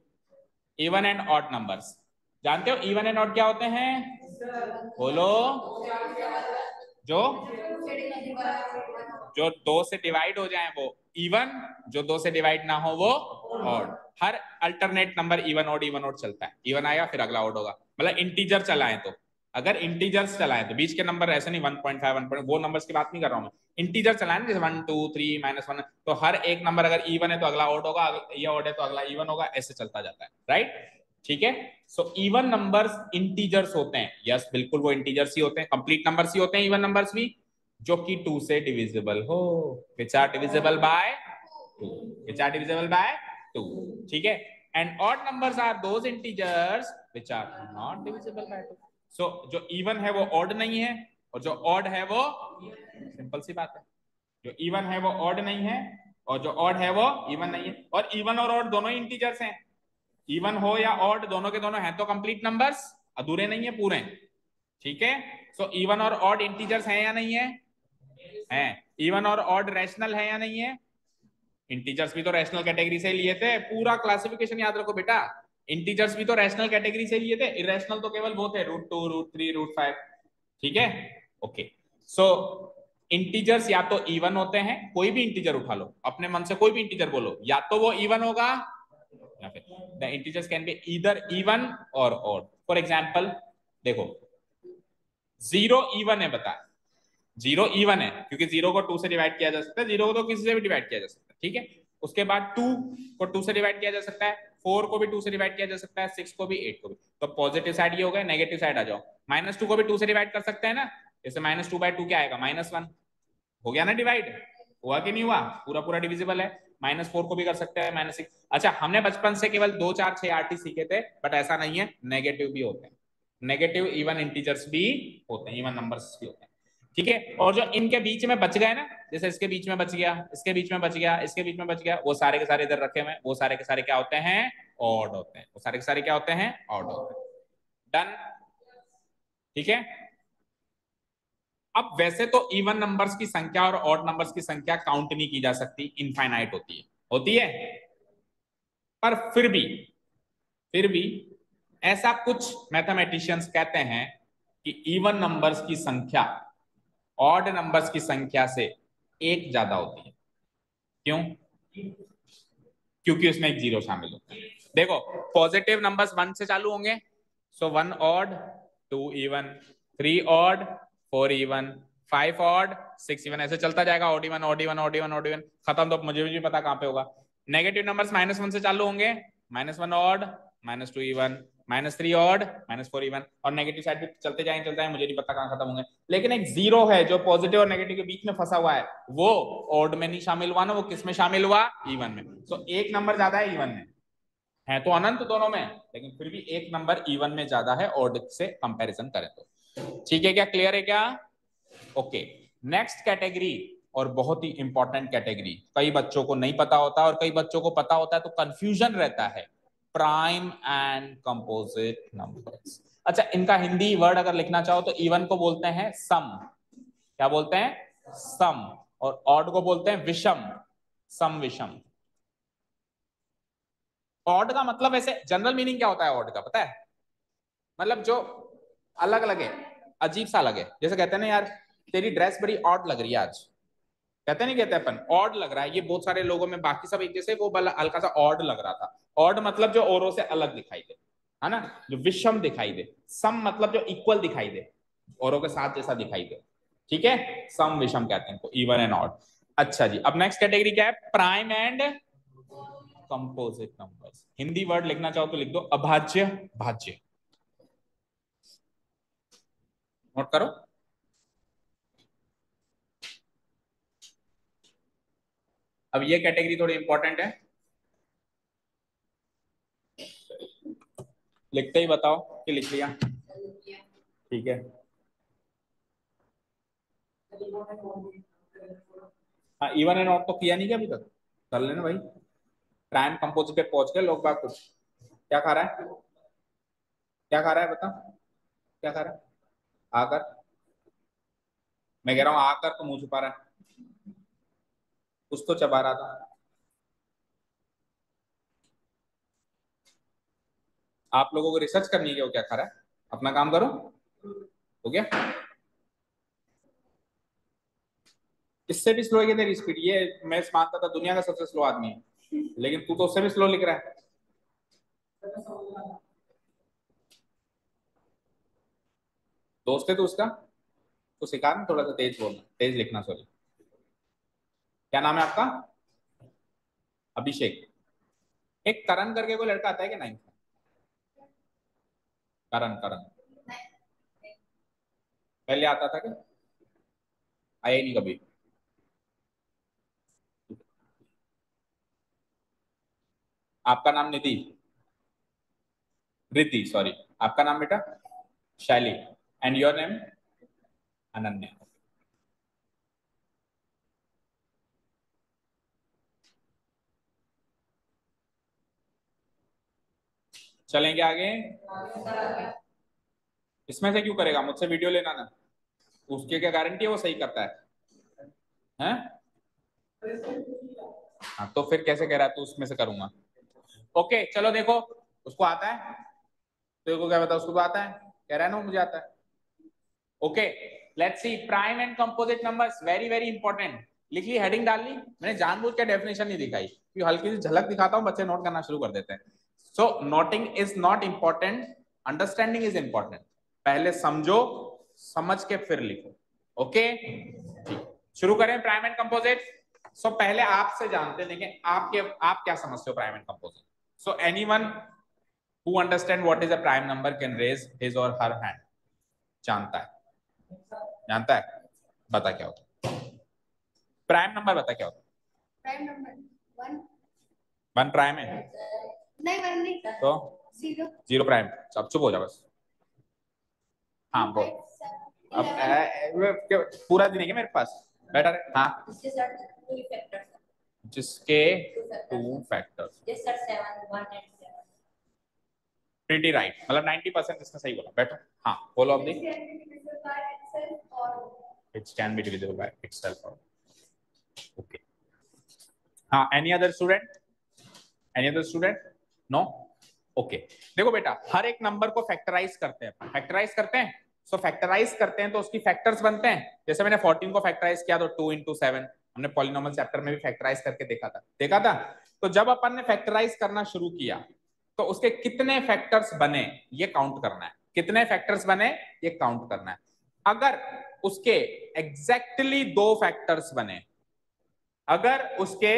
Even and odd numbers. जानते हो इवन एंड ऑड क्या होते हैं? बोलो। जो जो दो से डिवाइड हो जाए वो इवन, जो दो से डिवाइड ना हो वो ऑड। हर अल्टरनेट नंबर इवन ऑड चलता है। इवन आएगा फिर अगला ऑड होगा, मतलब इंटीजर चलाएं तो। अगर इंटीजर्स चलाएं तो बीच के नंबर ऐसे नहीं 1.5 1 वो नंबर्स की बात नहीं कर रहा हूं मैं। इंटीजर चलाएं जैसे 1 2 3 -1, तो हर एक नंबर अगर इवन है तो अगला ऑड होगा, ये ऑड है तो अगला इवन होगा, ऐसे चलता जाता है। राइट? ठीक है। सो इवन नंबर्स इंटीजर्स होते हैं। यस बिल्कुल, वो इंटीजर्स ही होते हैं, कंप्लीट नंबर्स ही होते हैं इवन नंबर्स भी, जो कि 2 से डिविजिबल हो। Which are divisible by 2। Which are divisible by 2। ठीक है। And odd numbers are those integers which are not divisible by 2। So जो इवन है वो ऑड नहीं है, और जो ऑड है वो, सिंपल सी बात है, जो इवन है वो ऑड नहीं है, और जो ऑड है वो इवन नहीं है। और इवन और ऑड दोनों ही इंटीजर्स हैं। इवन हो या ऑड, दोनों के दोनों हैं तो कंप्लीट नंबर्स, अधूरे नहीं है, पूरे। ठीक है। सो इवन और ऑड इंटीजर्स हैं या नहीं है? हैं। इवन और ऑड रैशनल है या नहीं है? इंटीजर्स भी तो रैशनल कैटेगरी से लिए थे, पूरा क्लासिफिकेशन याद रखो बेटा। इंटीजर्स भी तो रैशनल कैटेगरी से लिए थे, इरेशनल तो केवल वो थे √2 √3 √5। ठीक है। ओके। सो इंटीजर्स या तो इवन होते हैं, कोई भी इंटीजर उठा लो अपने मन से, कोई भी इंटीजर बोलो, या तो वो इवन होगा या फिर the integers can be either even और ऑड। फॉर एग्जाम्पल देखो, जीरो इवन है, बता। जीरो इवन है क्योंकि जीरो को 2 से डिवाइड किया जा सकता है, जीरो को तो किसी से भी डिवाइड किया जा सकता है। ठीक है। उसके बाद 2 को 2 से डिवाइड किया जा सकता है, 4 को भी 2 से डिवाइड किया जा सकता है, 6 को भी, 8 को भी। तो पॉजिटिव साइड ये हो गए, नेगेटिव साइड आ जाओ। -2 को भी 2 से डिवाइड कर सकते हैं ना, जैसे -2/2 क्या आएगा? -1। हो गया ना डिवाइड? हुआ कि नहीं हुआ? पूरा पूरा डिविजिबल है। -4 को भी कर सकते हैं, -6। अच्छा, हमने बचपन से केवल 2 4 6 8 ही सीखे थे, बट ऐसा नहीं है, नेगेटिव भी होते हैं, नेगेटिव इवन इंटीजर्स भी होते हैं, इवन नंबर्स भी होते हैं। ठीक है, और जो इनके बीच में बच गए ना, जैसे इसके बीच में बच गया, इसके बीच में बच गया, इसके बीच में बच गया, वो सारे के सारे इधर रखे हुए, वो सारे के सारे क्या होते हैं? ऑड होते हैं। वो सारे के सारे क्या होते हैं? ऑड होते हैं। डन। ठीक है। अब वैसे तो इवन नंबर्स की संख्या और ऑड नंबर्स की संख्या काउंट नहीं की जा सकती, इनफाइनाइट होती है। पर फिर भी ऐसा कुछ मैथमेटिशियंस कहते हैं कि इवन नंबर्स की संख्या ऑड नंबर्स की संख्या से एक ज्यादा होती है। क्यों? क्योंकि उसमें एक जीरो शामिल होता है। देखो, पॉजिटिव नंबर्स 1 से चालू होंगे, सो 1 odd, 2 even, 3 odd, 4 even, 5 odd, 6 even, ऐसे चलता जाएगा। Odd even, odd even, odd even, odd even, खत्म तो मुझे भी पता कहां पे होगा। नेगेटिव नंबर्स -1 से चालू होंगे, -1 ऑड, -2 इवन, -3 ऑड, -4 इवन, और नेगेटिव साइड भी चलते जाए, मुझे नहीं पता कहां खत्म होंगे। लेकिन एक जीरो है जो पॉजिटिव और नेगेटिव के बीच में फंसा हुआ है, वो ऑड में नहीं शामिल हुआ ना, वो किस में शामिल हुआ? इवन में। तो एक नंबर ज्यादा है इवन में, है तो अनंत दोनों में, लेकिन फिर भी एक नंबर इवन में ज्यादा है ऑड से कंपैरिजन करें तो। ठीक है क्या? क्लियर है क्या? ओके। नेक्स्ट कैटेगरी, और बहुत ही इंपॉर्टेंट कैटेगरी, कई बच्चों को नहीं पता होता और कई बच्चों को पता होता है तो कंफ्यूजन रहता है, प्राइम एंड कंपोजिट नंबर्स। अच्छा, इनका हिंदी वर्ड अगर लिखना चाहो तो इवन को बोलते हैं सम। क्या बोलते हैं? सम। और ऑड को बोलते हैं विषम, सम विषम। ऑड का मतलब ऐसे जनरल मीनिंग क्या होता है ऑड का, पता है? मतलब जो अलग लगे, अजीब सा लगे। जैसे कहते हैं ना, यार तेरी ड्रेस बड़ी ऑड लग रही है आज, कहते नहीं, कहते अपन ऑड लग रहा है, ये बहुत सारे लोगों में बाकी सब एक जैसे, वो हल्का सा ऑड लग रहा था। ऑड मतलब जो औरों से अलग दिखाई दे, है ना, जो विषम दिखाई दे। सम मतलब जो इक्वल दिखाई दे, औरों के साथ जैसा दिखाई दे। ठीक है, सम विषम कहते हैं, इवन एंड ऑड। अच्छा जी, अब नेक्स्ट कैटेगरी क्या है? Prime and composite numbers. Hindi word लिखना चाहो तो लिख दो अभाज्य भाज्य। नोट करो। अब ये कैटेगरी थोड़ी इंपॉर्टेंट है, लिखते ही बताओ कि लिख लिया। ठीक है, हाँ, इवन एंड ऑड तो किया नहीं क्या अभी तक? कर लेना भाई। प्राइम कंपोजिट पे पहुंच गए लोग बाग। कुछ क्या खा रहा है? क्या खा रहा है बता? क्या खा रहा है? आकर, मैं कह रहा हूँ आकर तो मुंह छुपा रहा है, कुछ तो चबा रहा था। आप लोगों को रिसर्च करनी है कि वो क्या खा रहा है, अपना काम करो। हो गया? इससे भी स्लो है तेरी स्पीड, ये मैं मानता था दुनिया का सबसे स्लो आदमी है, लेकिन तू तो उससे भी स्लो लिख रहा है। दोस्त है तू उसका, तो सिखा ना थोड़ा सा तेज बोलना, तेज लिखना, सॉरी। क्या नाम है आपका? अभिषेक। एक करण करके कोई लड़का आता है क्या 9th में? करण, करण पहले आता था क्या? आया ही नहीं कभी? आपका नाम निधि? रिति, सॉरी। आपका नाम बेटा? Shaily. And your name? Ananya. चलेंगे आगे। इसमें से क्यों करेगा? मुझसे वीडियो लेना ना, उसके क्या गारंटी है वो सही करता है? हैं? हाँ, तो फिर कैसे कह रहा है तू उसमें से करूंगा? ओके चलो देखो, उसको आता है, तेरे को क्या पता, उसको तो आता है, कह रहा है ना मुझे आता है। Okay, let's C prime and composite numbers, very very important. लिख ली, हेडिंग डाल ली। मैंने जानबूझ के डेफिनेशन नहीं दिखाई क्योंकि हल्की सी झलक दिखाता हूँ, बच्चे नोट करना शुरू कर देते हैं। So noting is not important, understanding is important. पहले समझो, समझ के फिर लिखो। ओके, शुरू करें प्राइम एंड कंपोजिट। सो पहले आपसे जानते हैं, देखें आप क्या समझते हो prime and composite. So anyone who understand what is a prime number can raise his or her hand. जानता है? जानता है? बता क्या होता है? प्राइम नंबर बता क्या होता है? प्राइम नंबर 1 1 प्राइम है नहीं 1 नहीं तो 0 0 प्राइम। अब चुप हो जा बस। हाँ बोल। अब पूरा दिन है क्या मेरे पास? बेटर है हाँ। जिसके 2 फैक्टर्स। प्रीटी राइट, मतलब 90% इसका सही बोला। बैठो हाँ बोलो अब दी। It can be divisible by itself. Okay. हाँ any other student? Any other student? No? Okay देखो बेटा, हर एक नंबर को फैक्टराइज करते हैं। फैक्टराइज करते हैं सो फैक्टराइज करते हैं तो उसकी फैक्टर्स बनते हैं। जैसे मैंने 14 को फैक्टराइज किया तो 2 into 7, हमने पॉलिनोमियल चैप्टर में भी फैक्टराइज करके देखा था। तो जब अपन ने फैक्टराइज करना शुरू किया तो उसके कितने फैक्टर्स बने ये काउंट करना है। कितने फैक्टर्स बने ये काउंट करना है। अगर उसके एग्जैक्टली 2 फैक्टर्स बने, अगर उसके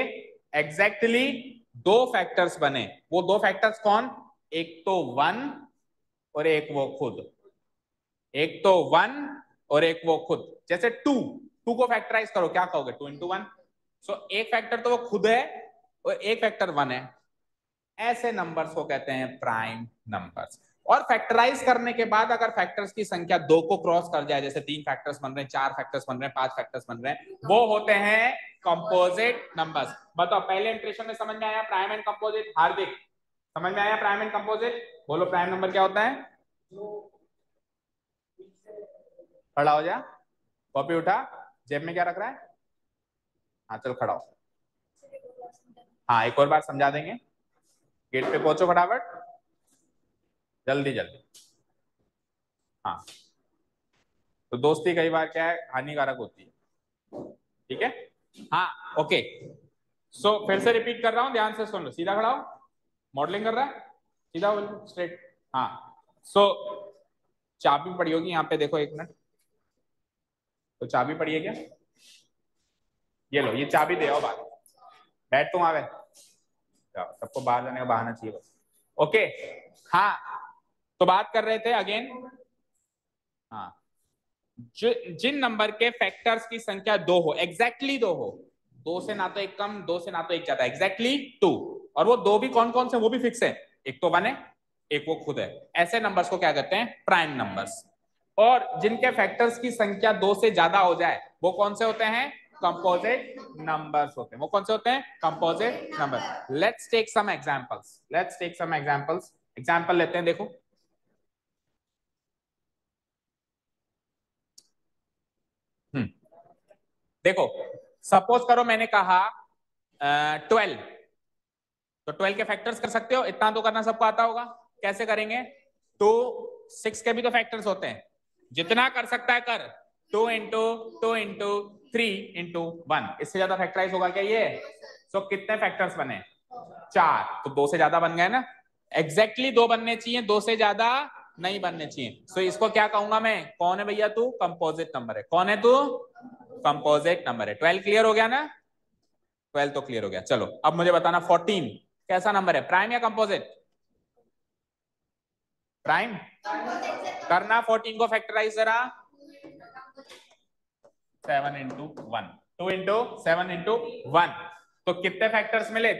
एग्जैक्टली 2 फैक्टर्स बने, वो 2 फैक्टर्स कौन? एक तो 1 और एक वो खुद। एक तो 1 और एक वो खुद। जैसे 2 को फैक्टराइज करो क्या कहोगे? 2 into 1। सो एक फैक्टर तो वो खुद है और एक फैक्टर 1 है। ऐसे नंबर्स को कहते हैं प्राइम नंबर्स। और फैक्टराइज करने के बाद अगर फैक्टर्स की संख्या 2 को क्रॉस कर जाए, जैसे 3 फैक्टर्स बन रहे हैं, 4 फैक्टर्स बन रहे हैं, 5 फैक्टर्स बन रहे हैं, वो होते हैं कंपोजिट नंबर्स। बताओ पहले इंप्रेशन में समझ में आया प्राइम एंड कंपोजिट? हार्दिक समझ में आया प्राइम एंड कंपोजिट? बोलो प्राइम नंबर क्या होता है? खड़ा हो जा, कॉपी उठा, जेब में क्या रख रहा है? हाँ चल खड़ा हो। हाँ एक और बार समझा देंगे। गेट पे पहुंचो फटाफट, जल्दी जल्दी। हाँ तो दोस्ती कई बार क्या है, हानिकारक होती है। ठीक है हाँ ओके। सो फिर से रिपीट कर रहा हूं, ध्यान से सुन लो। सीधा खड़ा हो, मॉडलिंग कर रहा है, सीधा बोलो स्ट्रेट। हाँ सो चाबी पड़ी होगी यहाँ पे, देखो एक मिनट। तो चाबी पड़ी है क्या? ये लो, ये चाबी दे आओ बाहर। बैठ तुम आवे, सबको बाहर जाने का बहाना चाहिए बस। ओके हाँ तो बात कर रहे थे अगेन। हाँ जिन नंबर के फैक्टर्स की संख्या 2 हो, एग्जैक्टली 2 हो, 2 से ना तो एक कम, 2 से ना तो एक ज्यादा, एग्जैक्टली 2। और वो 2 भी कौन कौन से, वो भी फिक्स है। एक तो 1 है, एक वो खुद है। ऐसे नंबर्स को क्या कहते हैं? Prime numbers. और जिनके फैक्टर्स की संख्या 2 से ज्यादा हो जाए वो कौन से होते हैं? कंपोजिट नंबर्स होते हैं। वो कौन से होते हैं? Composite number. Let's take some examples, let's take some examples. Example लेते हैं, देखो। देखो सपोज करो मैंने कहा 12, तो 12 के फैक्टर्स कर सकते हो? इतना तो करना सबको आता होगा। कैसे करेंगे? तो 6 के भी तो फैक्टर्स होते हैं, जितना कर सकता है कर। 2 into 2 into 3 into 1, इससे ज्यादा फैक्टराइज होगा क्या ये? सो कितने फैक्टर्स बने? 4। तो 2 से ज्यादा बन गए ना। एग्जैक्टली 2 बनने चाहिए, 2 से ज्यादा नहीं बनने चाहिए। सो इसको क्या कहूंगा मैं? कौन है भैया तू? कंपोजिट नंबर है। कौन है तू? कंपोजिट नंबर है। 12 क्लियर हो गया ना? 12 तो क्लियर हो गया। चलो अब मुझे बताना 14 कैसा नंबर है? प्राइम या कंपोजिट? प्राइम करना। 14 को फैक्टराइज जरा। 7 into 1, 2 into 7 into 1। तो कितने फैक्टर्स मिले?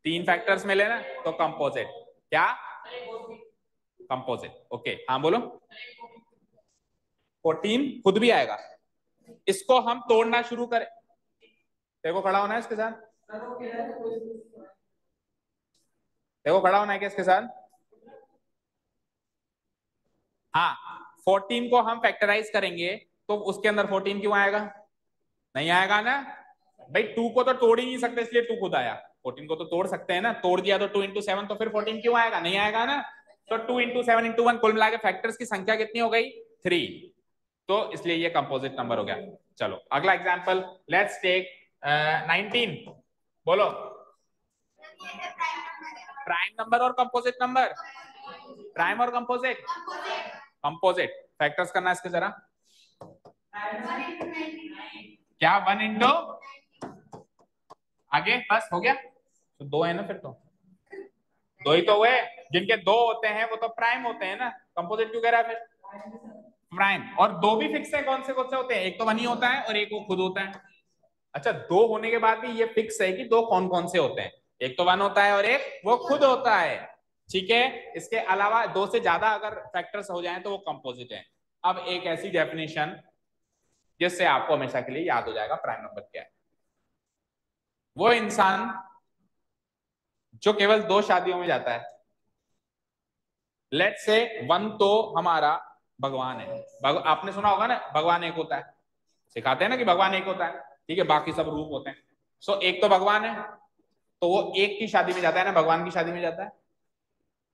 3 फैक्टर्स मिले ना, तो कंपोजिट। क्या? कंपोजिट। ओके हाँ बोलो। 14 खुद भी आएगा। इसको हम तोड़ना शुरू करें। देखो खड़ा होना है इसके साथ, देखो खड़ा होना है क्या इसके साथ? हाँ 14 को हम फैक्टराइज करेंगे तो उसके अंदर 14 क्यों आएगा? नहीं आएगा ना भाई। 2 को तो तोड़ ही नहीं सकते, इसलिए 2 खुद आया। 14 को तो तोड़ सकते हैं ना, तोड़ दिया तो 2 into 7, तो फिर 14 क्यों आएगा? नहीं आएगा ना। तो 2 into 7 into 1 कुल मिला के फैक्टर्स की संख्या कितनी हो गई? 3। तो इसलिए ये कंपोजिट नंबर हो गया। चलो अगला एग्जांपल, लेट्स टेक 19। बोलो प्राइम नंबर और कंपोजिट नंबर। प्राइम और कंपोजिट। कंपोजिट फैक्टर्स करना इसके जरा। क्या 1 into आगे बस हो गया। तो 2 है ना, फिर तो 2 ही तो हुए। जिनके 2 होते हैं वो तो प्राइम होते हैं ना। कंपोजिट क्यों कह रहा है फिर? प्राइम। और 2 भी फिक्स है, कौन से होते हैं? एक तो 1 ही होता है और एक वो खुद होता है। अच्छा, दो होने के बाद भी ये फिक्स है कि दो कौन कौन से होते हैं? एक तो वन होता है और एक वो खुद होता है। ठीक है, इसके अलावा दो से ज्यादा अगर फैक्टर्स हो जाएं तो वो कंपोजिट है। अब एक ऐसी डेफिनेशन जिससे आपको हमेशा के लिए याद हो जाएगा प्राइम नंबर क्या है। वो इंसान जो केवल दो शादियों में जाता है, लेट्स से वन तो हमारा भगवान है। आपने सुना होगा ना भगवान एक होता है, सिखाते हैं ना कि भगवान एक होता है, ठीक है, बाकी सब रूप होते हैं। सो एक तो भगवान है, तो वो एक की शादी में जाता है ना, भगवान की शादी में जाता है,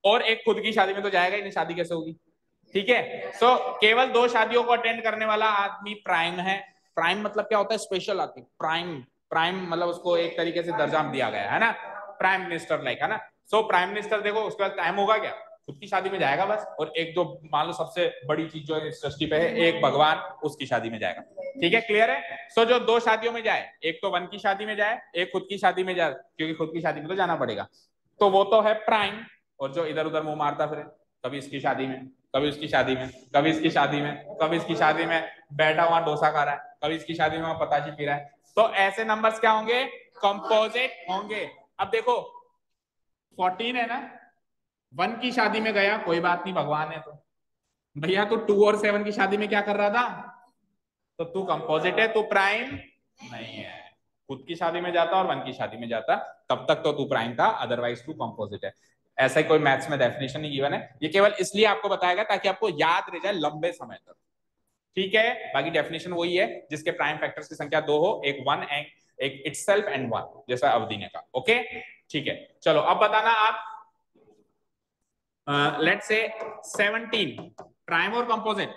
और एक खुद की शादी में तो जाएगा ही नहीं, शादी कैसे होगी? ठीक है, सो केवल दो शादियों को अटेंड करने वाला आदमी प्राइम है। प्राइम मतलब क्या होता है? स्पेशल आदमी, प्राइम। प्राइम मतलब उसको एक तरीके से दर्जा दिया गया है ना, प्राइम मिनिस्टर लाइक, है ना। सो प्राइम मिनिस्टर देखो, उसके बाद टाइम होगा क्या? खुद की शादी में जाएगा बस, और एक जो मान लो सबसे बड़ी चीज जो इस सृष्टि पे है, एक भगवान, उसकी शादी में जाएगा। ठीक है, क्लियर है? सो जो दो शादियों में जाए, एक तो वन की शादी में जाए, एक खुद की शादी में जाए, क्योंकि खुद की शादी में तो जाना पड़ेगा, तो वो तो है प्राइम। और जो इधर उधर मुंह मारता फिरे, कभी इसकी शादी में, कभी उसकी शादी में, कभी इसकी शादी में, कभी इसकी शादी में बैठा वहां डोसा खा रहा है, कभी इसकी शादी में वहां पताशी पी रहा है, तो ऐसे नंबर्स क्या होंगे? कंपोजिट होंगे। अब देखो 14 है ना, वन की शादी में गया, कोई बात नहीं, भगवान है तो। भैया तू टू और सेवन की शादी में क्या कर रहा था? तो तू कंपोजिट है, तू प्राइम नहीं है। खुद की शादी में जाता और वन की शादी में जाता, तब तक तो तू प्राइम था, अदरवाइज तू कंपोजिट है। ऐसा ही कोई मैथ्स में डेफिनेशन नहीं गिवन है, ये केवल इसलिए आपको बताएगा ताकि आपको याद रह जाए लंबे समय तक। ठीक है, बाकी डेफिनेशन वही है, जिसके प्राइम फैक्टर्स की संख्या दो हो, एक वन एंड एक इटसेल्फ एंड वन, जैसा अवधि ने कहा। ओके, ठीक है, चलो अब बताना आप। लेट्स से 17 प्राइम और कंपोजिट?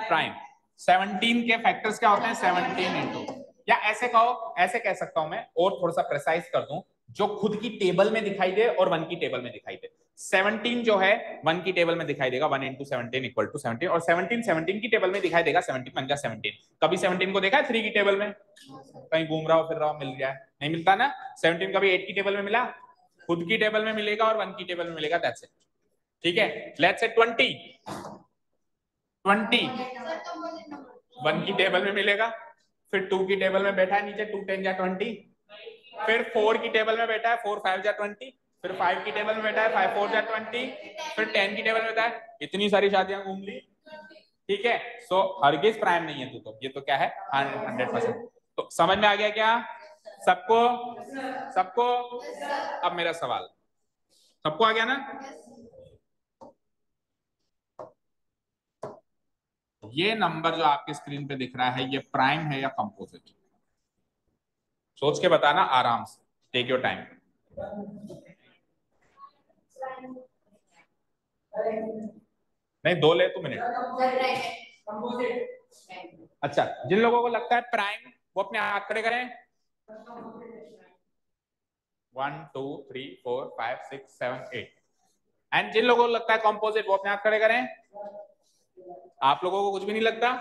प्राइम। 17 के फैक्टर्स क्या होते हैं? 17 इंटू, या ऐसे कहो, ऐसे कह सकता हूं मैं, और थोड़ा सा प्रिसाइज कर दूं, जो खुद की टेबल में दिखाई दे और वन की टेबल में दिखाई दे। 17 जो है वन की टेबल में दिखाई देगा, 1 इंटू 17 इक्वल टू 17, और 17 17 की टेबल में दिखाई देगा, 17 बन गया 17। कभी 17 को देखा है 3 की टेबल में? कहीं घूम रहा हो फिर रहा हो, मिल गया है? नहीं मिलता ना। 17 कभी 8 की टेबल में मिला? खुद की टेबल में मिलेगा और वन की टेबल में मिलेगा, दैट्स इट। ठीक है, लेट्स से 20 वन की टेबल में मिलेगा, फिर टू की टेबल में बैठा है नीचे, 2 10 जा 20, फिर 4 की टेबल में बैठा है, 4 5 जा 20, फिर 5 की टेबल में बैठा है, 5 4 जा 20, फिर 10 की टेबल में बैठा है। इतनी सारी शादियां घूम ली। ठीक है, सो हरगिज प्राइम नहीं है तू, तो ये तो क्या है? 100%। तो समझ में आ गया क्या सबको? सबको? अब मेरा सवाल, सबको आ गया ना? ये नंबर जो आपके स्क्रीन पे दिख रहा है, ये प्राइम है या कंपोजिट? सोच के बताना आराम से, टेक योर टाइम। नहीं, 2 ले तो मिनट। अच्छा, जिन लोगों को लगता है प्राइम, वो अपने हाथ खड़े करें। 1 2 3 4 5 6 7 8। एंड जिन लोगों को लगता है कंपोजिट, वो अपने हाथ खड़े करें। आप लोगों को कुछ भी नहीं लगता?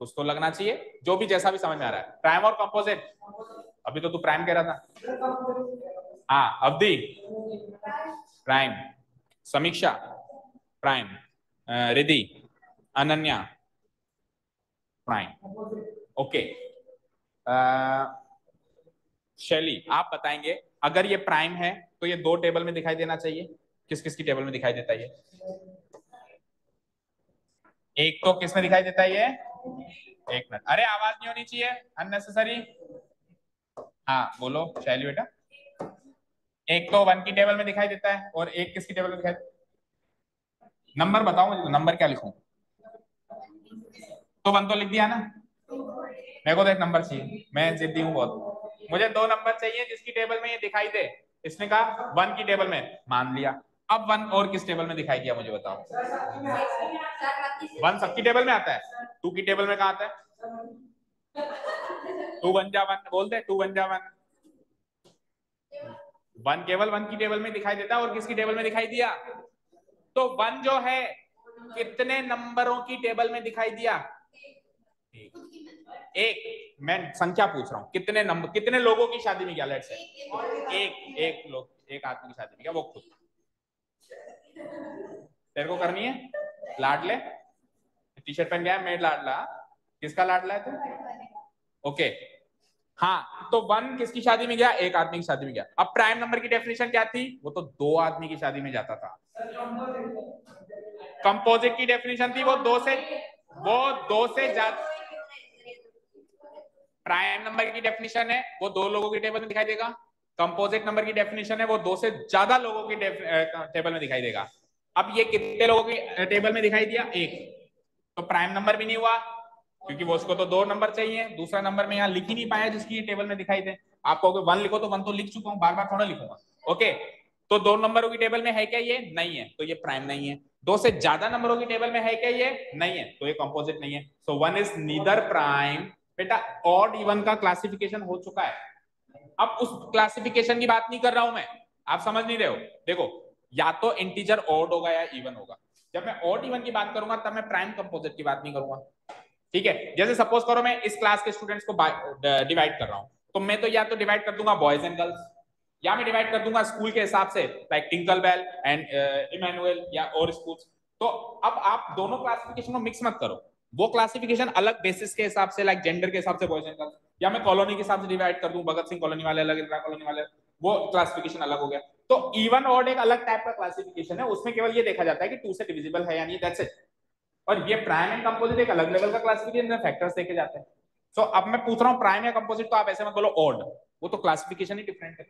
कुछ तो लगना चाहिए, जो भी जैसा भी समझ में आ रहा है। प्राइम और कंपोजिट? अभी तो तू प्राइम कह रहा था। हाँ, Avadhi prime, Samiksha prime, Riddhi, Ananya prime. Okay, Shaily आप बताएंगे, अगर ये प्राइम है तो ये दो टेबल में दिखाई देना चाहिए, किस किस की टेबल में दिखाई देता है ये? एक तो किस में दिखाई देता है ये? एक मिनट, अरे आवाज नहीं होनी चाहिए अननेसेसरी। हाँ बोलो शैली बेटा। एक तो वन की टेबल में दिखाई देता है, और एक किसकी टेबल में दिखाई? नंबर बताओ मुझे, नंबर क्या लिखूं? तो वन तो लिख दिया ना, मेरे को तो एक नंबर चाहिए, मैं जिद्दी हूँ बहुत, मुझे दो नंबर चाहिए जिसकी टेबल में ये दिखाई दे। इसने कहा वन की टेबल में, मान लिया। अब वन और किस टेबल में दिखाई दिया मुझे बताओ? वन सबकी टेबल में आता है, टू की टेबल में कहा आता है? टू वन जा वन, बोलते टू वन जा वन। वन केवल वन की टेबल में दिखाई देता है, और किसकी टेबल में दिखाई दिया? तो वन जो है कितने नंबरों की टेबल में दिखाई दिया? एक। मैं संख्या पूछ रहा हूँ, कितने नंबर, कितने लोगों की शादी में गया? लेट्स से एक, एक लोग, एक आदमी की शादी में गया, वो खुद। तेरे को करनी है लाडले? टी शर्ट पहन गया, मैं लाडला। किसका लाडला है तू? ओके हाँ, तो वन किसकी शादी में गया? एक आदमी की शादी में गया। अब प्राइम नंबर की डेफिनेशन क्या थी? वो तो दो आदमी की शादी में जाता था। कंपोजिट की डेफिनेशन थी वो दो से ज्यादा। प्राइम नंबर की डेफिनेशन है वो दो लोगों की टेबल में दिखाई देगा। कंपोजिट नंबर की डेफिनेशन है वो दो से ज्यादा लोगों की टेबल में दिखाई देगा। अब ये कितने लोगों की टेबल में दिखाई दिया? एक। तो प्राइम नंबर भी नहीं हुआ, क्योंकि वो उसको तो दो नंबर चाहिए। दूसरा नंबर में यहाँ लिख ही नहीं पाया जिसकी टेबल में दिखाई दे। आप कहोगे वन लिखो, तो वन तो लिख चुका हूं, बार बार थोड़ा लिखूंगा। ओके, तो दो नंबरों की टेबल में है क्या? ये नहीं है, तो ये प्राइम नहीं है। दो से ज्यादा नंबरों की टेबल में है क्या? ये नहीं है, तो ये कंपोजिट नहीं है। सो वन इज नीदर प्राइम। बेटा ऑड इवन का क्लासिफिकेशन हो चुका है, अब उस क्लासिफिकेशन की बात नहीं कर रहा हूं मैं। आप समझ नहीं रहे हो। देखो, या तो इंटीजर ऑड होगा या इवन होगा। जब मैं ऑड इवन की बात करूंगा तब मैं प्राइम कंपोजिट की बात नहीं करूंगा। ठीक है, जैसे सपोज करो मैं इस क्लास के स्टूडेंट्स को डिवाइड कर रहा हूं, तो मैं तो या तो डिवाइड कर दूंगा बॉयज एंड गर्ल्स, या मैं डिवाइड कर दूंगा स्कूल के हिसाब से, like Tinkle Bell and Emmanuel या और स्कूल्स। तो अब आप दोनों क्लासिफिकेशन को मिक्स मत करो। वो क्लासिफिकेशन अलग बेसिस के हिसाब से, लाइक जेंडर के हिसाब से बॉयज एंड गर्ल्स, या मैं कॉलोनी के हिसाब से डिवाइड कर दूं, भगत सिंह कॉलोनी वाले अलग, इंदिरा कॉलोनी वाले, वो क्लासिफिकेशन अलग हो गया। तो इवन ऑड एक अलग टाइप का क्लासिफिकेशन है, उसमें केवल ये देखा जाता है कि टू से डिविजिबल है या नहीं, दैट्स इट। और ये प्राइम एंड कंपोजिट एक अलग लेवल का क्लासिफिकेशन है, फैक्टर्स देखे जाते हैं। सो अब मैं पूछ रहा हूँ प्राइम या कंपोजिट, तो आप ऐसे मत बोलो ऑड, वो तो क्लासिफिकेशन ही डिफरेंट है।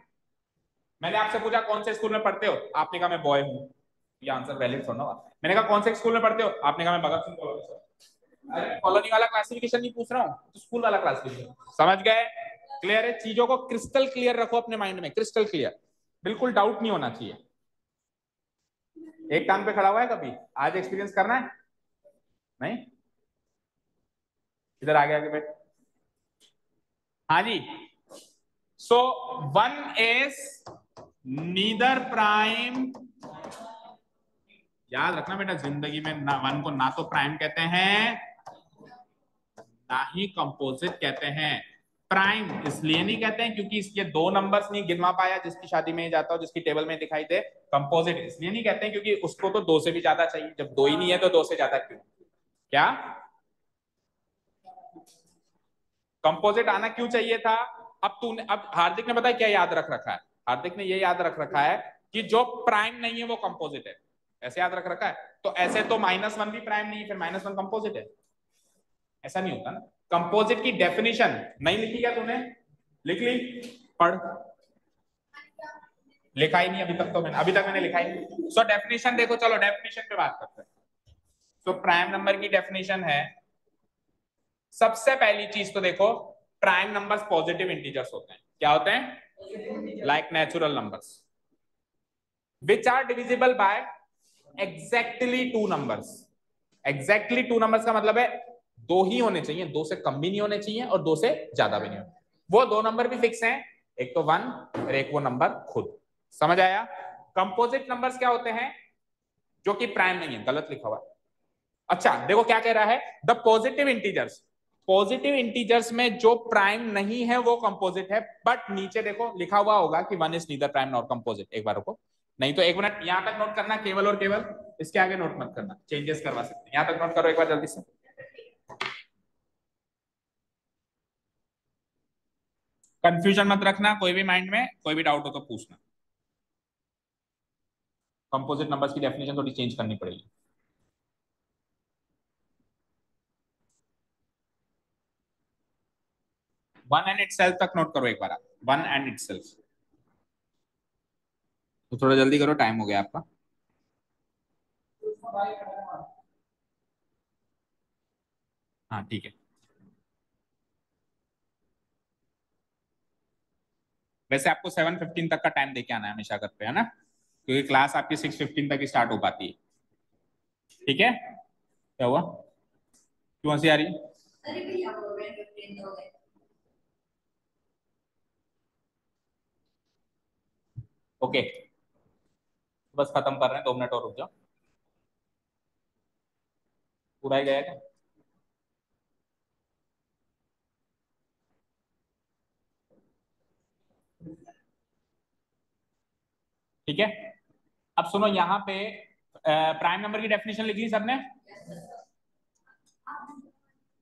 मैंने आपसे पूछा कौन से स्कूल में पढ़ते हो, आपने कहा मैं बॉय हूँ, ये आंसर वैलिड थोड़ा ना। मैंने कहा कौन से स्कूल में पढ़ते हो, आपने कहा मैं भगत सिंह कॉलोनी से। अरे कॉलोनी वाला क्लासिफिकेशन नहीं पूछ रहा हूँ, तो स्कूल वाला क्लासिफिकेशन। समझ गए? क्लियर है? चीजों को क्रिस्टल क्लियर रखो अपने माइंड में, क्रिस्टल क्लियर, बिल्कुल डाउट नहीं होना चाहिए। एक कान पे खड़ा हुआ है कभी? आज एक्सपीरियंस करना है? नहीं? इधर आगे आगे बैठ। हाँ जी। So one is neither prime. याद रखना बेटा, जिंदगी में ना वन को ना तो प्राइम कहते हैं ना ही कंपोजिट कहते हैं। प्राइम इसलिए नहीं कहते हैं क्योंकि इसके दो नंबर्स नहीं गिनवा पाया जिसकी शादी में जाता हो, जिसकी टेबल में दिखाई दे। कंपोजिट इसलिए नहीं कहते हैं क्योंकि उसको तो दो से भी ज्यादा चाहिए, जब दो ही नहीं है तो दो से ज्यादा क्यों? क्या कंपोजिट आना क्यों चाहिए था? अब तूने, अब हार्दिक ने बताया क्या याद रख रखा है? हार्दिक ने ये याद रख रखा है कि जो प्राइम नहीं है वो कंपोजिट है, ऐसे याद रख रखा है। तो ऐसे तो माइनस वन भी प्राइम नहीं है, फिर माइनस वन कंपोजिट है? ऐसा नहीं होता ना। कंपोजिट की डेफिनेशन नहीं लिखी क्या तूने? लिख ली, पढ़। लिखा ही नहीं अभी तक, तो मैंने अभी तक मैंने लिखा ही नहीं। सो डेफिनेशन देखो, चलो डेफिनेशन पे बात करते हैं। तो प्राइम नंबर की डेफिनेशन है, सबसे पहली चीज तो देखो, प्राइम नंबर्स पॉजिटिव इंटीजर्स होते हैं। क्या होते हैं? Like natural numbers which are divisible by exactly two numbers. Exactly two numbers का मतलब है दो ही होने चाहिए, दो से कम भी नहीं होने चाहिए और दो से ज्यादा भी नहीं होने। वो दो नंबर भी फिक्स हैं, एक तो वन और एक वो नंबर खुद। समझ आया? कंपोजिट नंबर्स क्या होते हैं? जो कि प्राइम नहीं है, गलत लिखा हुआ है। अच्छा देखो क्या कह रहा है, the positive integers. Positive integers में जो प्राइम नहीं है वो कंपोजिट है, बट नीचे देखो लिखा हुआ होगा कि one is neither prime nor composite. एक बार रुको, नहीं तो एक मिनट यहां तक नोट करना, केवल और केवल, इसके आगे नोट मत करना, चेंजेस करवा सकते हैं। यहां तक नोट करो एक बार जल्दी से। कंफ्यूजन मत रखना, कोई भी माइंड में कोई भी डाउट हो तो पूछना। कंपोजिट नंबर्स की डेफिनेशन थोड़ी चेंज करनी पड़ेगी। वन एंड इटसेल्फ तक नोट करो एक बार आप, वन एंड इटसेल्फ। तो थोड़ा जल्दी करो, टाइम हो गया आपका। हाँ ठीक है। वैसे आपको 7:15 तक का टाइम देके आना है हमेशा घर पे, है ना? क्योंकि क्लास आपकी 6:15 तक स्टार्ट हो पाती है। ठीक है? क्या हुआ? क्यों हंसी आ रही है? ओके, बस खत्म कर रहे हैं, 2 मिनट और रुक जाओ। पूरा ही गया क्या? ठीक है, अब सुनो यहाँ पे प्राइम नंबर की डेफिनेशन लिखी सबने।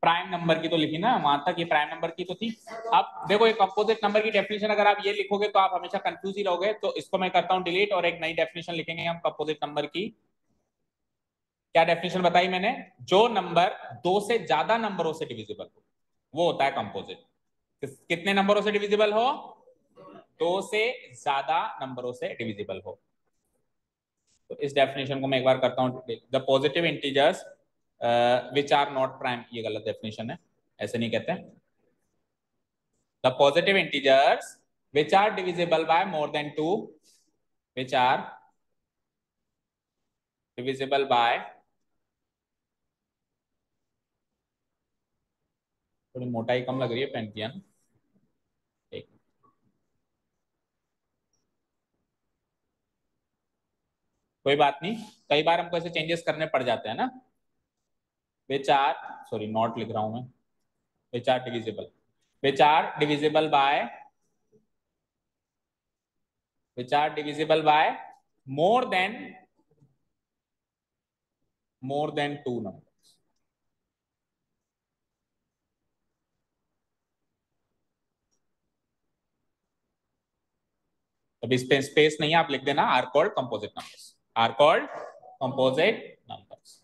प्राइम नंबर की तो लिखी ना, वहां तक ये प्राइम नंबर की तो थी। अब देखो, एक कंपोजिट नंबर की डेफिनेशन अगर आप ये लिखोगे तो आप हमेशा कंफ्यूज ही रहोगे, तो इसको मैं करता हूं डिलीट और एक नई डेफिनेशन लिखेंगे हम कंपोजिट नंबर की। क्या डेफिनेशन बताई मैंने? जो नंबर दो से ज्यादा नंबरों से डिविजिबल हो वो होता है कंपोजिट। कितने नंबरों से डिविजिबल हो? दो से ज्यादा नंबरों से डिविजिबल हो। तो इस डेफिनेशन को मैं एक बार करता हूं। The positive integers which are not prime, ये गलत डेफिनेशन है, ऐसे नहीं कहते। The positive integers which are divisible by more than two, which are divisible by, थोड़ी मोटाई कम लग रही है पेन की, है ना? एक, कोई बात नहीं, कई बार हमको ऐसे चेंजेस करने पड़ जाते हैं ना। विच आर, सॉरी नॉट लिख रहा हूं मैं, which are divisible, which are divisible by, which are divisible by more than two number. अभी स्पेस नहीं है, आप लिख देना are called composite numbers, are called composite numbers.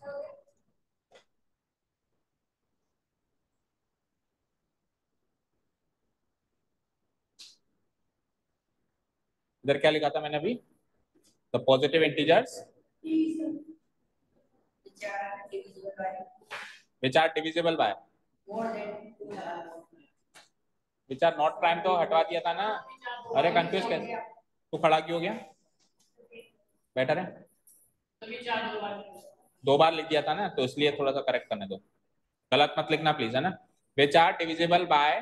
इधर क्या लिखा था मैंने अभी? The positive integers which are divisible by, which are not prime तो हटवा दिया था ना। अरे कंफ्यूज कैसे, तू खड़ा क्यों हो गया? बेटर है, दो बार लिख दिया था ना, तो इसलिए थोड़ा सा करेक्ट करने दो, गलत मत लिखना प्लीज, है ना? Which are divisible by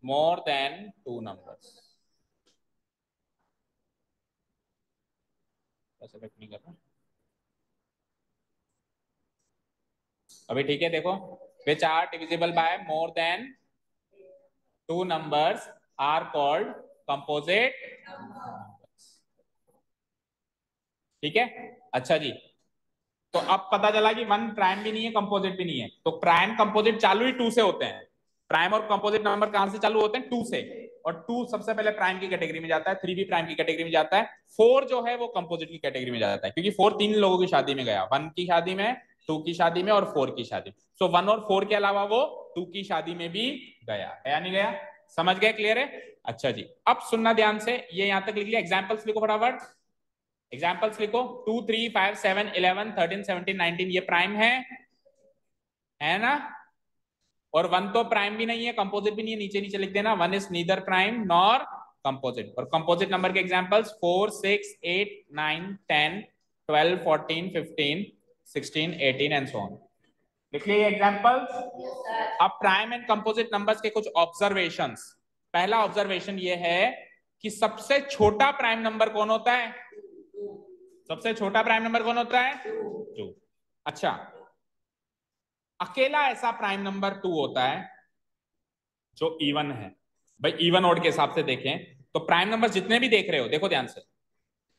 more than two numbers. ऐसे लिख नहीं करना अभी, ठीक है? देखो, which are divisible by more than two numbers are called composite, ठीक है? अच्छा जी, तो अब पता चला कि वन प्राइम भी नहीं है, कंपोजिट भी नहीं है। तो प्राइम कंपोजिट चालू ही टू से होते हैं। प्राइम और कंपोजिट नंबर कहां से चालू होते हैं? टू से। और टू सबसे पहले प्राइम की कैटेगरी में जाता है, थ्री भी प्राइम की कैटेगरी में जाता है, फोर जो है वो कंपोजिट की कैटेगरी में जाता है, क्योंकि फोर तीन लोगों की शादी में गया, वन की शादी में, टू की शादी में और फोर की शादी। सो वन और फोर के अलावा वो टू की शादी में भी गया है या नहीं गया? समझ गए? क्लियर है? अच्छा जी, अब सुनना ध्यान से, ये यहां तक लिख लिया, एग्जाम्पल्स लिखो फटाफट। एग्जाम्पल्स लिखो, 2 3 5 7 11 13 17 19, ये प्राइम है ना? और वन तो प्राइम भी नहीं है, कंपोजिट भी नहीं है, नीचे नीचे लिख देना, one is neither prime nor composite. और कंपोजिट नंबर के एग्जाम्पल्स 4 6 8 9 10 12 14 15 16 18 एंड सो ऑन। लिख लिए एग्जाम्पल्स। अब प्राइम एंड कंपोजिट नंबर्स के कुछ ऑब्जर्वेशंस। पहला ऑब्जर्वेशन ये है कि सबसे छोटा प्राइम नंबर कौन होता है? सबसे छोटा प्राइम नंबर कौन होता है? टू। अच्छा, अकेला ऐसा प्राइम नंबर टू होता है जो इवन है। भाई इवन ऑड के हिसाब से देखें तो प्राइम नंबर जितने भी देख रहे हो, देखो ध्यान से,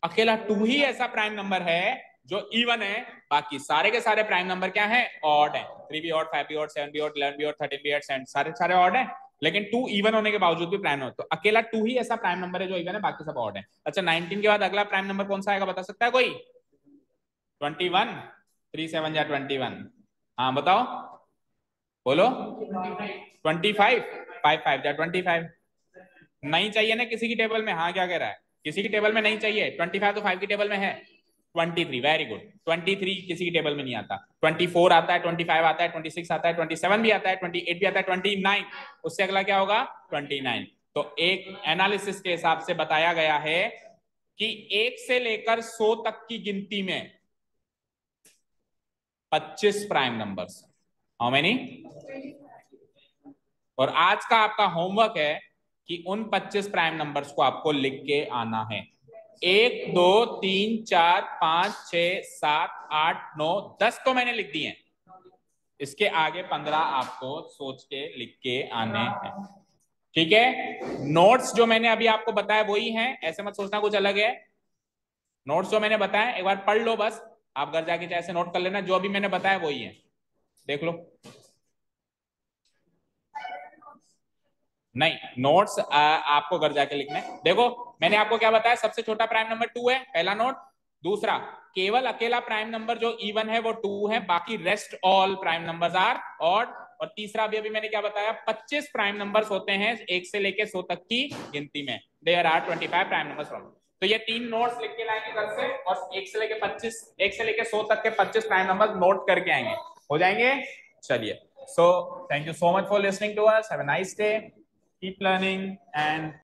अकेला टू ही ऐसा प्राइम नंबर है जो इवन है, बाकी सारे के सारे प्राइम नंबर क्या है? ऑड है। 3 भी ऑड, 5 भी ऑड, 7 भी ऑड, 11 भी ऑड, 13 भी ऑड, सारे सारे ऑड है, लेकिन टू इवन होने के बावजूद भी प्राइम नंबर, तो अकेला टू ही ऐसा प्राइम नंबर है जो इवन है, बाकी सब ऑड है। अच्छा, 19 के बाद अगला प्राइम नंबर कौन सा आएगा, बता सकता है कोई? 21। 3 7 या 21। हाँ बताओ, बोलो। 25। 5 5 या 25। नहीं चाहिए ना किसी की टेबल में? हाँ क्या कह रहा है? किसी की टेबल में नहीं चाहिए। 25 तो 5 की टेबल में है। 23, वेरी गुड। 23 किसी की टेबल में नहीं आता। 24 आता है, 25 आता है, 26 आता है, 27 भी आता है, 28 भी आता है, 29, उससे अगला क्या होगा? 29। तो एक एनालिसिस के हिसाब से बताया गया है कि 1 से लेकर 100 तक की गिनती में 25 प्राइम नंबर्स। How many? और आज का आपका होमवर्क है कि उन 25 प्राइम नंबर्स को आपको लिख के आना है। 1 2 3 4 5 6 7 8 9 10 तो मैंने लिख दिए हैं, इसके आगे 15 आपको सोच के लिख के आने हैं, ठीक है? नोट्स जो मैंने अभी आपको बताया वही हैं, ऐसे मत सोचना कुछ अलग है। नोट्स जो मैंने बताया एक बार पढ़ लो बस, आप घर जाके चाहे से नोट कर लेना, जो अभी मैंने बताया वही है, देख लो। नहीं, नोट्स आपको घर जाके लिखने। देखो मैंने आपको क्या बताया, सबसे छोटा प्राइम नंबर 2 है, पहला नोट। दूसरा, केवल अकेला प्राइम नंबर जो इवन है वो 2 है, बाकी rest all prime numbers are odd. और तीसरा भी अभी मैंने क्या बताया, 25 प्राइम नंबर्स होते हैं 1 से लेके 100 तक की गिनती में। There are 25 prime numbers from. तो ये 3 नोट्स लिख के लाएंगे घर से, और 1 से लेके 25, 1 से लेके 100 तक के 25 प्राइम नंबर्स नोट करके आएंगे। हो जाएंगे? चलिए, so thank you so much for listening to us. Have a nice day. Keep learning and